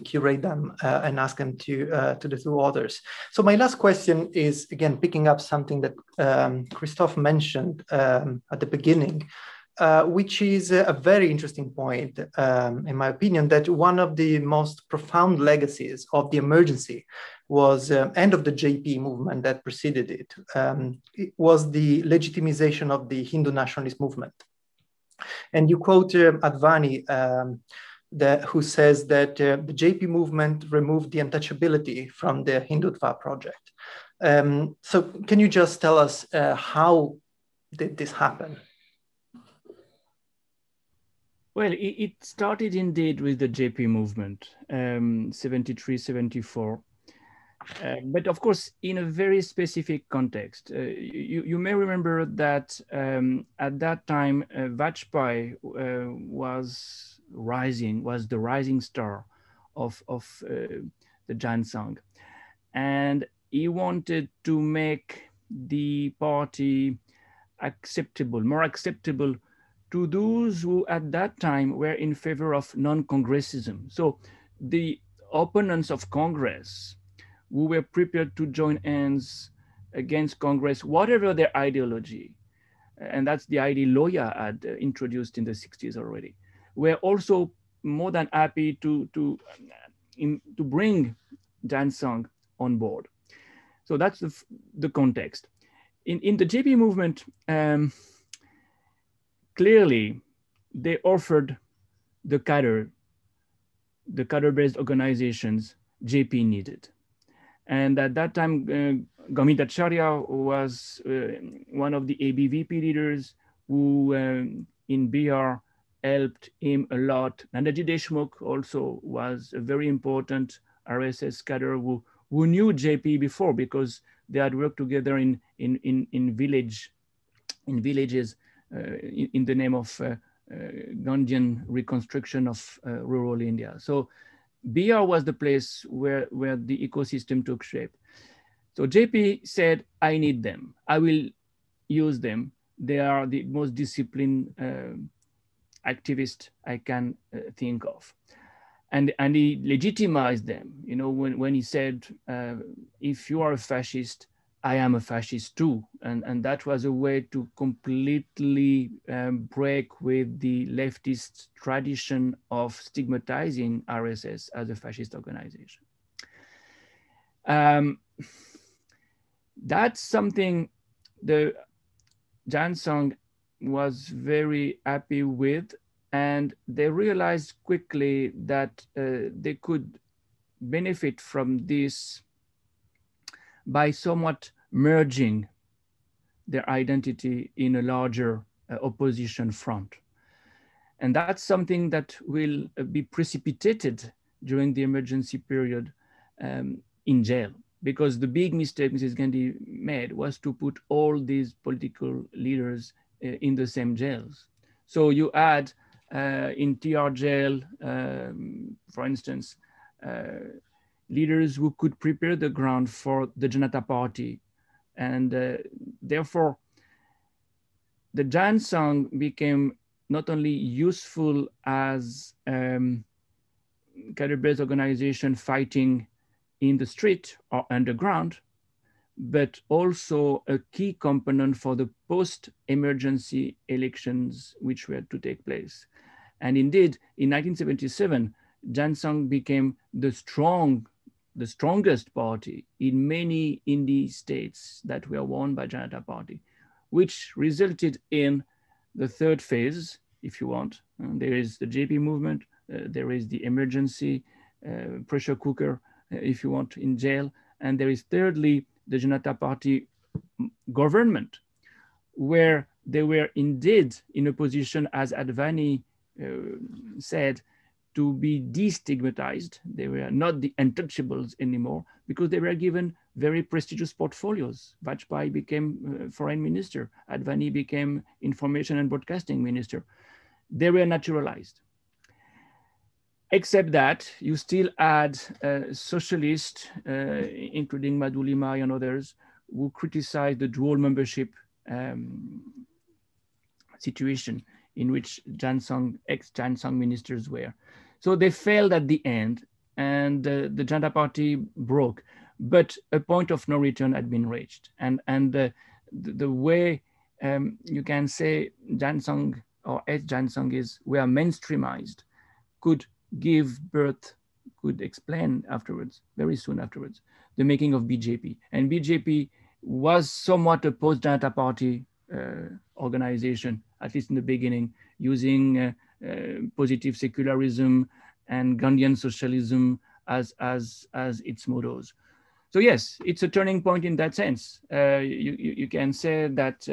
curate them and ask them to the two authors. So my last question is, again, picking up something that Christophe mentioned at the beginning, which is a very interesting point, in my opinion, that one of the most profound legacies of the emergency was end of the JP movement that preceded it. It was the legitimization of the Hindu nationalist movement. And you quote Advani, who says that the JP movement removed the untouchability from the Hindutva project. So can you just tell us how did this happen? Well, it started indeed with the JP movement, 73, 74. But of course, in a very specific context. You may remember that at that time, Vajpayee was the rising star of the Jan Sangh. And he wanted to make the party more acceptable to those who at that time were in favor of non-Congressism. So the opponents of Congress who were prepared to join hands against Congress, whatever their ideology, and that's the idea Loya had introduced in the 60s already, were also more than happy to bring Jan Sangh on board. So that's the context. In the JP movement, clearly they offered the cadre-based organizations JP needed. And at that time, Gamit Acharya was one of the ABVP leaders who in BR helped him a lot. Nanaji Deshmukh also was a very important RSS cadre who knew JP before because they had worked together in villages in the name of Gandhian reconstruction of rural India. So BR was the place where the ecosystem took shape. So JP said, I need them. I will use them. They are the most disciplined activists I can think of. And he legitimized them, you know, when he said, if you are a fascist, I am a fascist too. And that was a way to completely break with the leftist tradition of stigmatizing RSS as a fascist organization. That's something the Jan Sangh was very happy with, and they realized quickly that they could benefit from this by somewhat merging their identity in a larger opposition front. And that's something that will be precipitated during the emergency period in jail, because the big mistake Mrs. Gandhi made was to put all these political leaders in the same jails. So you add in TR jail, for instance, leaders who could prepare the ground for the Janata Party. And therefore, the Jan Sangh became not only useful as cadre-based organization fighting in the street or underground, but also a key component for the post-emergency elections which were to take place. And indeed, in 1977, Jan Sangh became the strongest party in many Indian states that were won by Janata Party, which resulted in the third phase, if you want. There is the JP movement, there is the emergency pressure cooker, if you want, in jail. And there is thirdly, the Janata Party government, where they were indeed in a position, as Advani said, to be destigmatized. They were not the untouchables anymore because they were given very prestigious portfolios. Vajpayee became foreign minister. Advani became information and broadcasting minister. They were naturalized. Except that you still add socialists, including Madhulima and others, who criticized the dual membership situation in which ex-Jan Sangh ministers were. So they failed at the end, and the Janata Party broke. But a point of no return had been reached. And the way you can say Jansong or Jansong is, we are mainstreamized, could give birth, could explain afterwards, very soon afterwards, the making of BJP. And BJP was somewhat a post-Janata Party organization, at least in the beginning, using positive secularism and Gandhian socialism as its mottos. So yes, it's a turning point in that sense. You can say that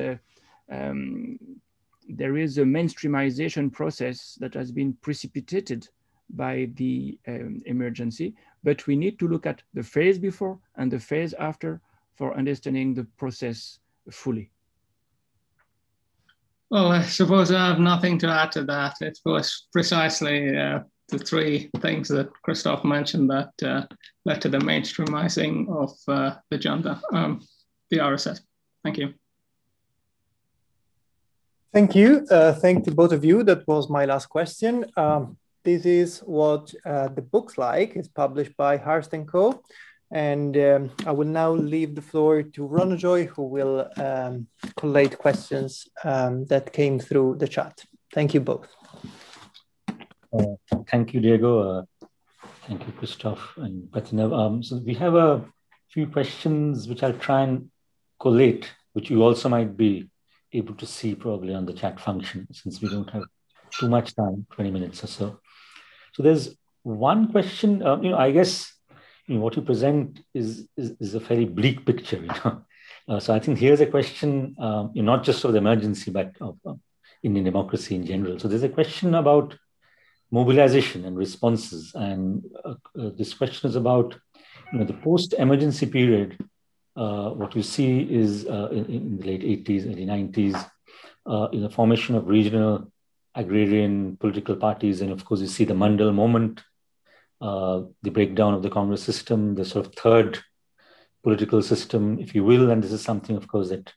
there is a mainstreamization process that has been precipitated by the emergency, but we need to look at the phase before and the phase after for understanding the process fully. Well, I suppose I have nothing to add to that. It was precisely the three things that Christophe mentioned that led to the mainstreamizing of the junta, the RSS. Thank you. Thank you. Thank to both of you. That was my last question. This is what the book's like. It's published by Hearst & Co. And I will now leave the floor to Ronojoy, who will collate questions that came through the chat. Thank you both. Thank you, Diego. Thank you, Christophe and Pratinav. So we have a few questions which I'll try and collate, which you also might be able to see probably on the chat function, since we don't have too much time, 20 minutes or so. So there's one question, I guess, what you present is a fairly bleak picture. So I think here's a question, not just of the emergency, but of Indian democracy in general. So there's a question about mobilization and responses. And this question is about the post-emergency period. What you see is in the late 80s, early 90s, in the formation of regional agrarian political parties. And of course, you see the Mandal moment, the breakdown of the Congress system, the sort of third political system, if you will. And this is something, of course, that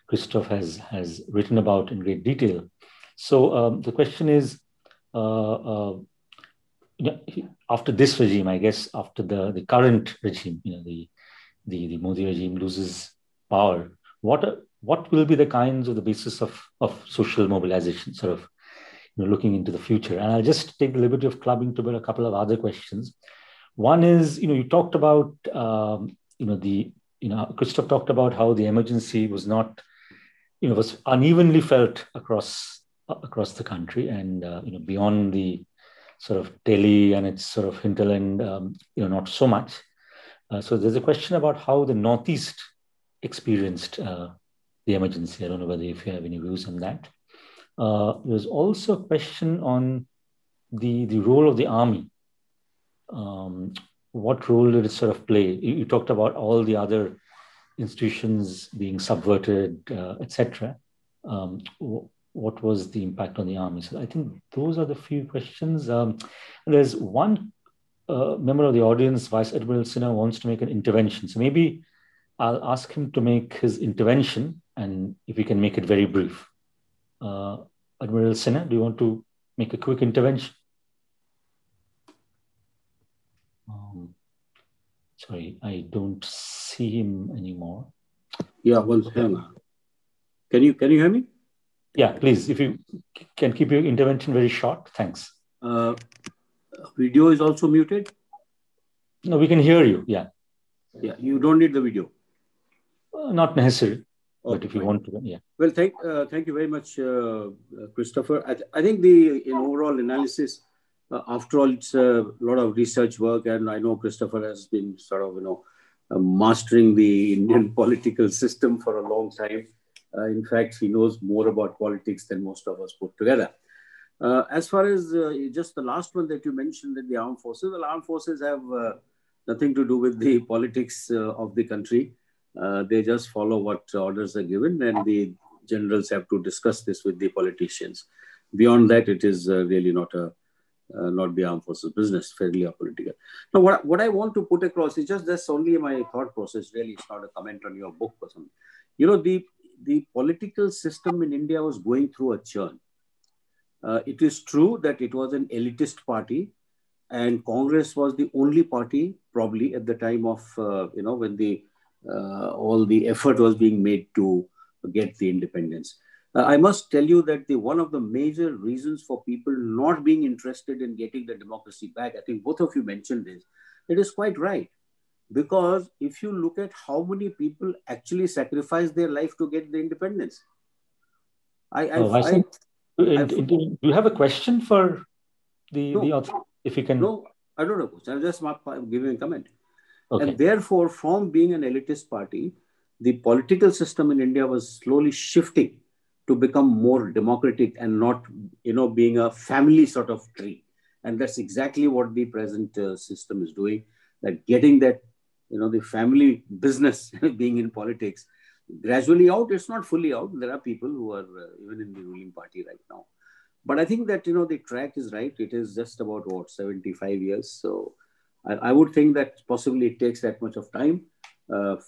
Christophe has written about in great detail. So the question is, after this regime, I guess, after the current regime, the Modi regime loses power, what will be the kinds of the basis of social mobilization, sort of looking into the future? And I'll just take the liberty of clubbing together a couple of other questions. One is, you talked about, Christophe talked about how the emergency was not, was unevenly felt across the country, and beyond the sort of Delhi and its sort of hinterland, not so much. So there's a question about how the Northeast experienced the emergency. I don't know whether if you have any views on that. There's also a question on the role of the army. What role did it sort of play? You talked about all the other institutions being subverted, etc. What was the impact on the army? So I think those are the few questions. There's one member of the audience, Vice Admiral Sinha, wants to make an intervention. So maybe I'll ask him to make his intervention, and if we can make it very brief. Admiral Sinha, do you want to make a quick intervention? Sorry, I don't see him anymore. Yeah, one second. Can you hear me? Yeah, please. If you can keep your intervention very short, thanks. Video is also muted? No, we can hear you. Yeah. Yeah, you don't need the video. Not necessary. Okay, but if you want to, yeah. Well, thank you very much, Christopher. I think the overall analysis, after all, it's a lot of research work, and I know Christopher has been sort of, mastering the Indian political system for a long time. In fact, he knows more about politics than most of us put together. As far as just the last one that you mentioned, that the armed forces have nothing to do with the politics of the country. They just follow what orders are given, and the generals have to discuss this with the politicians. Beyond that, it is really not the armed forces business, fairly apolitical. Now, what I want to put across is just that's only my thought process. Really, it's not a comment on your book or something. The political system in India was going through a churn. It is true that it was an elitist party, and Congress was the only party probably at the time of, when all the effort was being made to get the independence. I must tell you that one of the major reasons for people not being interested in getting the democracy back, I think both of you mentioned this, it is quite right. Because if you look at how many people actually sacrificed their life to get the independence. Do you have a question for the author? If you can. No, I don't have a question. I'm just giving a comment. Okay. And therefore, from being an elitist party, the political system in India was slowly shifting to become more democratic and not, being a family sort of tree. And that's exactly what the present system is doing, that getting that, the family business being in politics gradually out. It's not fully out. There are people who are even in the ruling party right now. But I think that, the track is right. It is just about, 75 years. So I would think that possibly it takes that much of time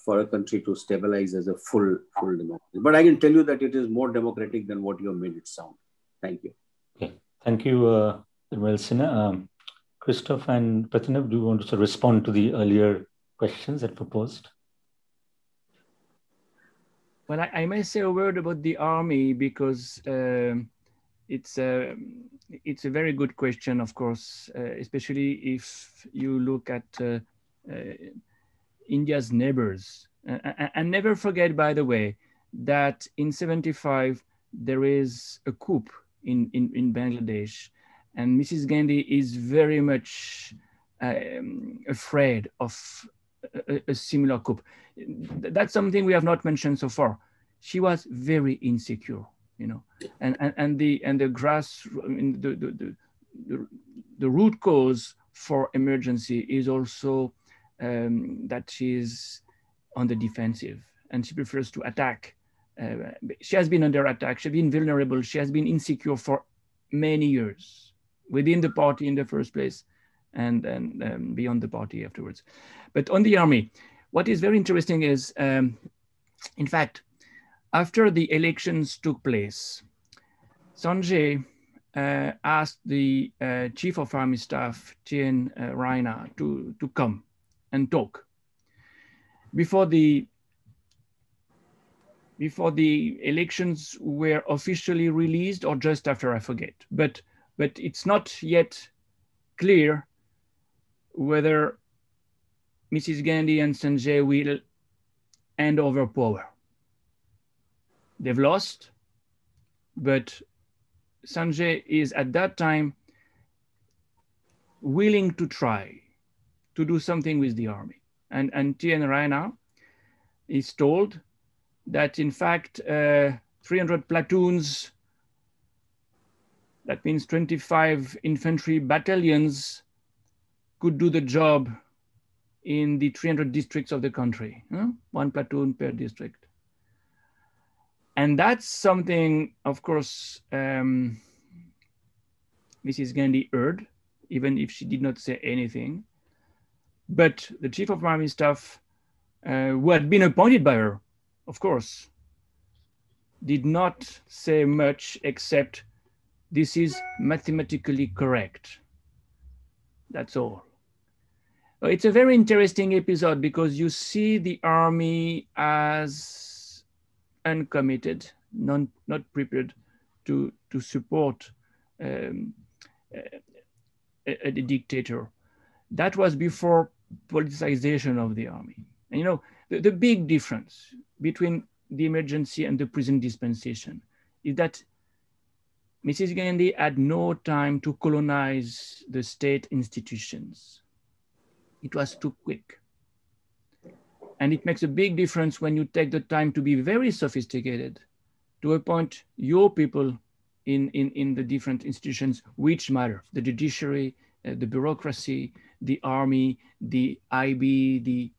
for a country to stabilize as a full democracy. But I can tell you that it is more democratic than what you have made it sound. Thank you. Okay. Thank you, Sinha. Christophe and Pratinav, do you want to respond to the earlier questions that were posed? Well, I may say a word about the army because it's a very good question, of course, especially if you look at India's neighbors. And never forget, by the way, that in 75, there is a coup in Bangladesh. And Mrs. Gandhi is very much afraid of a similar coup. That's something we have not mentioned so far. She was very insecure, and the root cause for emergency is also that she's on the defensive and she prefers to attack. She has been under attack. She's been vulnerable. She has been insecure for many years within the party in the first place and beyond the party afterwards. But on the army, what is very interesting is, in fact, after the elections took place, Sanjay asked the Chief of Army Staff, T.N. Raina, to come and talk. Before the elections were officially released, or just after, I forget. But it's not yet clear whether Mrs. Gandhi and Sanjay will hand over power. They've lost, but Sanjay is at that time willing to try to do something with the army. And T.N. Raina is told that in fact 300 platoons, that means 25 infantry battalions, could do the job in the 300 districts of the country, one platoon per district. And that's something, of course, Mrs. Gandhi heard, even if she did not say anything. But the Chief of Army Staff, who had been appointed by her, of course, did not say much except this is mathematically correct. That's all. It's a very interesting episode because you see the army as uncommitted, not prepared to support a dictator. That was before politicization of the army. And the big difference between the emergency and the prison dispensation is that Mrs. Gandhi had no time to colonize the state institutions. It was too quick. And it makes a big difference when you take the time to be very sophisticated, to appoint your people in the different institutions which matter, the judiciary, the bureaucracy, the army, the IB, the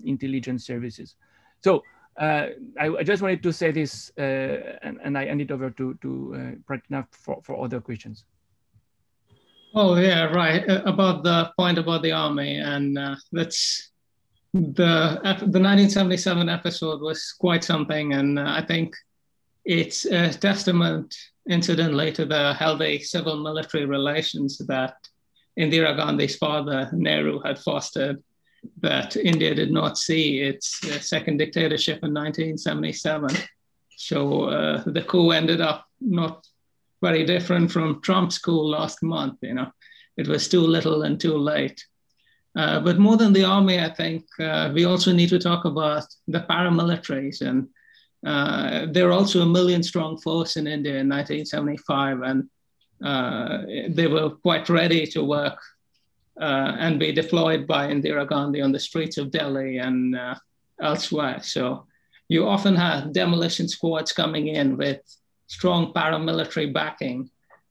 intelligence services. So I just wanted to say this, and I hand it over to Pratinav for other questions. Oh yeah, right. About the point about the army, and that's the 1977 episode was quite something, and I think it's a testament incidentally to the healthy civil-military relations that Indira Gandhi's father, Nehru, had fostered, that India did not see its second dictatorship in 1977. So the coup ended up not very different from Trump's coup last month. You know, it was too little and too late. But more than the army, I think we also need to talk about the paramilitaries. And they're also a million-strong force in India in 1975. And they were quite ready to work and be deployed by Indira Gandhi on the streets of Delhi and elsewhere. So you often have demolition squads coming in with strong paramilitary backing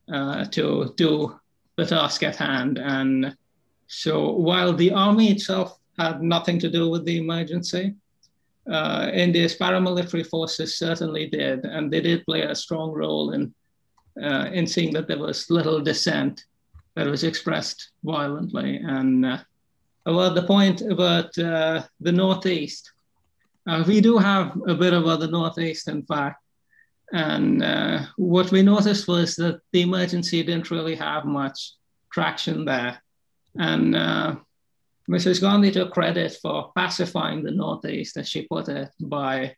to do the task at hand. And so while the army itself had nothing to do with the emergency, India's paramilitary forces certainly did, and they did play a strong role in seeing that there was little dissent that was expressed violently. And about the point about the Northeast, we do have a bit about the Northeast, in fact. And what we noticed was that the emergency didn't really have much traction there. And Mrs. Gandhi took credit for pacifying the Northeast, as she put it, by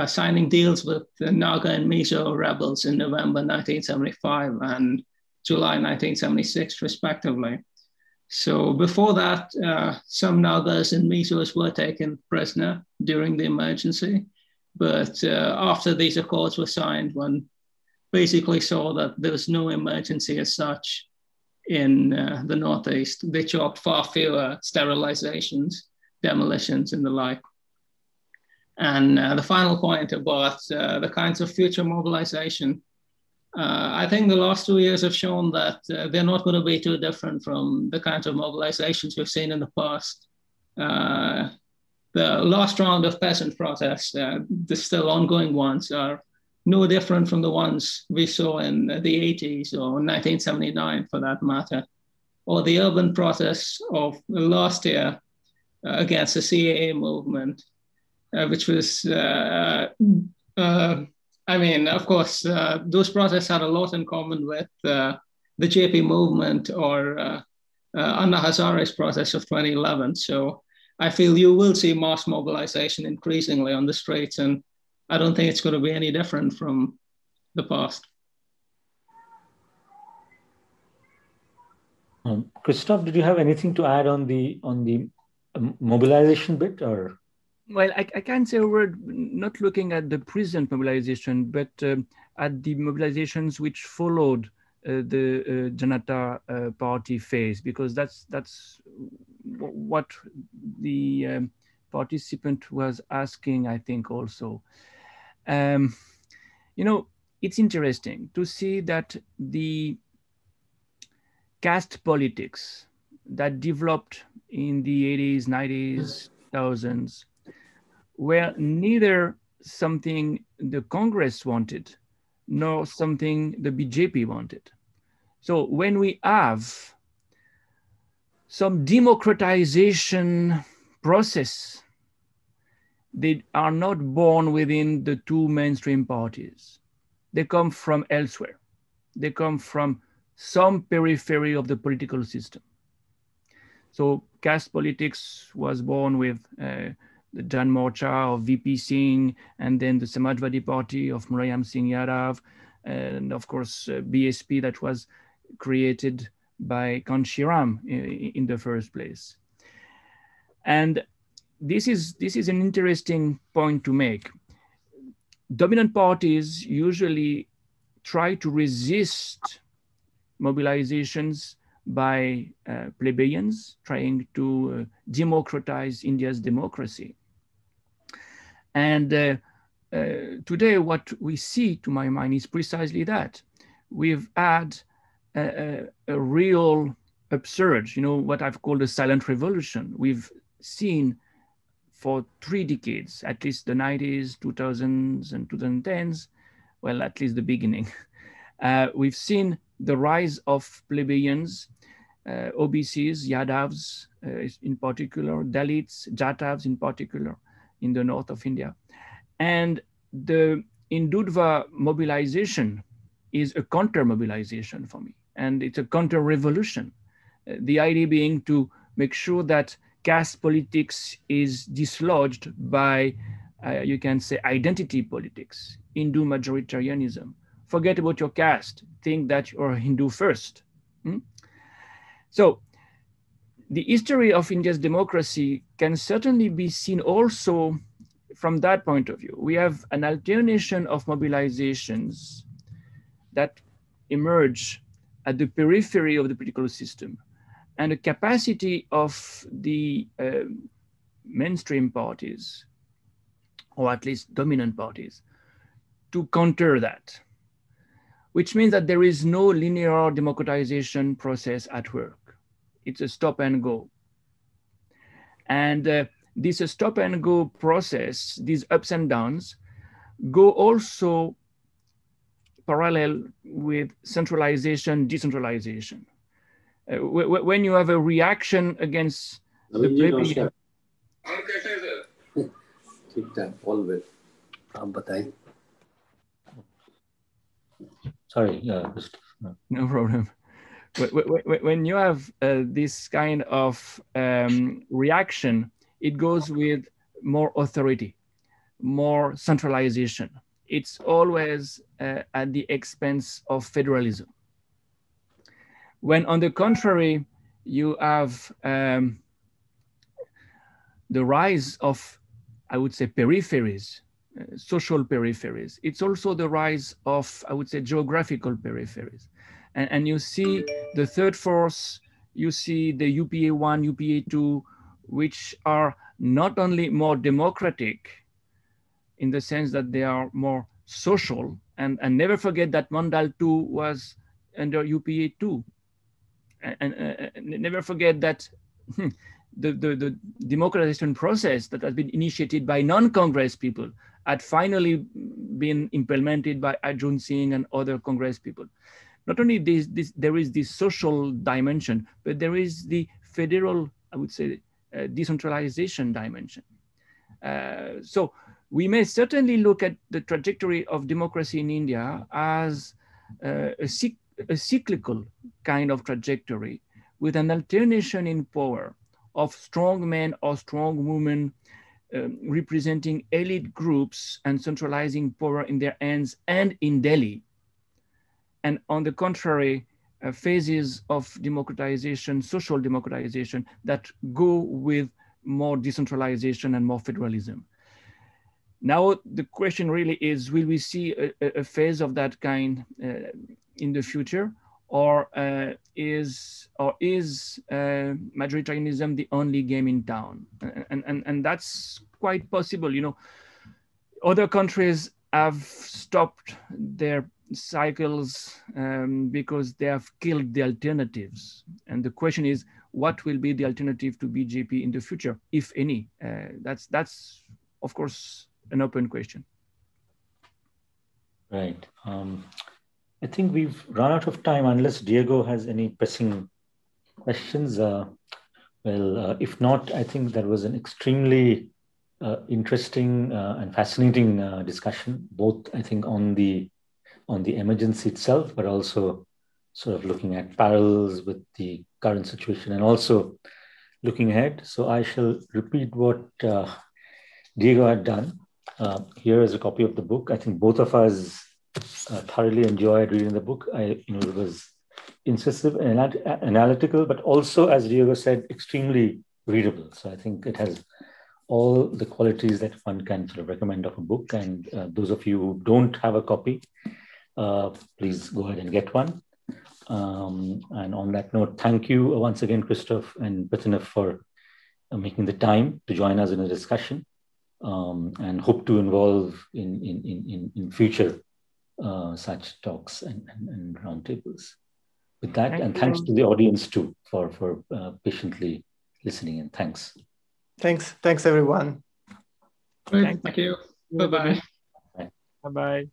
signing deals with the Naga and Mizo rebels in November 1975 and July 1976, respectively. So before that, some Nagas and Mizos were taken prisoner during the emergency. But after these accords were signed, one basically saw that there was no emergency as such in the Northeast. They chalked far fewer sterilizations, demolitions, and the like. And the final point about the kinds of future mobilization, I think the last 2 years have shown that they're not going to be too different from the kinds of mobilizations we've seen in the past. The last round of peasant protests, the still ongoing ones, are no different from the ones we saw in the 80s or 1979, for that matter, or the urban protests of last year against the CAA movement, which was, I mean, of course, those protests had a lot in common with the JP movement or Anna Hazare's protests of 2011. So I feel you will see mass mobilization increasingly on the streets, and I don't think it's going to be any different from the past. Christophe, did you have anything to add on the mobilization bit, or? Well, I can't say a word, not looking at the present mobilization, but at the mobilizations which followed the Janata Party phase, because that's what the participant was asking, I think, also. You know, it's interesting to see that the caste politics that developed in the 80s, 90s, 2000s were neither something the Congress wanted, nor something the BJP wanted. So when we have some democratization process, they are not born within the two mainstream parties. They come from elsewhere. They come from some periphery of the political system. So caste politics was born with the Jan Morcha of VP Singh, and then the Samajwadi Party of Mulayam Singh Yadav, and of course BSP that was created by Kanshiram in the first place. And this is an interesting point to make. Dominant parties usually try to resist mobilizations by plebeians, trying to democratize India's democracy. And today what we see, to my mind, is precisely that. We've had a real upsurge, you know, what I've called a silent revolution. We've seen for 3 decades, at least the 90s, 2000s, and 2010s, well, at least the beginning, we've seen the rise of plebeians, OBCs, Yadavs in particular, Dalits, Jatavs in particular, in the north of India. And the Hindutva mobilization is a counter-mobilization for me, and it's a counter-revolution. The idea being to make sure that caste politics is dislodged by, you can say, identity politics, Hindu majoritarianism. Forget about your caste, think that you're Hindu first. So the history of India's democracy can certainly be seen also from that point of view. We have an alternation of mobilizations that emerge at the periphery of the political system, and a capacity of the mainstream parties, or at least dominant parties, to counter that, which means that there is no linear democratization process at work. It's a stop and go. And this stop and go process, these ups and downs, go also parallel with centralization, decentralization. When you have a reaction against the plebeian. Sorry, no problem. When you have this kind of reaction, it goes with more authority, more centralization. It's always at the expense of federalism. When on the contrary, you have the rise of, I would say, peripheries, social peripheries. It's also the rise of, I would say, geographical peripheries. And you see the third force, you see the UPA 1, UPA 2, which are not only more democratic in the sense that they are more social, and never forget that Mandal 2 was under UPA 2. And never forget that the democratization process that has been initiated by non-Congress people had finally been implemented by Arjun Singh and other Congress people. Not only there is this social dimension, but there is the federal, I would say, decentralization dimension. So we may certainly look at the trajectory of democracy in India as a cyclical kind of trajectory with an alternation in power of strong men or strong women representing elite groups and centralizing power in their hands and in Delhi. And on the contrary, phases of democratization, social democratization that go with more decentralization and more federalism. Now, the question really is, will we see a phase of that kind in the future, or is majoritarianism the only game in town? And that's quite possible. You know, other countries have stopped their cycles because they have killed the alternatives. And the question is, what will be the alternative to BJP in the future, if any? That's of course an open question. Right. I think we've run out of time unless Diego has any pressing questions. If not, I think that was an extremely interesting and fascinating discussion, both I think on the emergency itself, but also sort of looking at parallels with the current situation and also looking ahead. So I shall repeat what Diego had done. Here is a copy of the book. I think both of us thoroughly enjoyed reading the book. It was incisive and analytical, but also, as Diego said, extremely readable. So I think it has all the qualities that one can sort of recommend of a book. And those of you who don't have a copy, please go ahead and get one. And on that note, thank you once again, Christophe and Pratinav, for making the time to join us in a discussion, and hope to involve in future such talks and roundtables. With that, and thanks to the audience too for patiently listening in. Thanks. Thanks everyone. Thank you. Bye-bye. Bye-bye.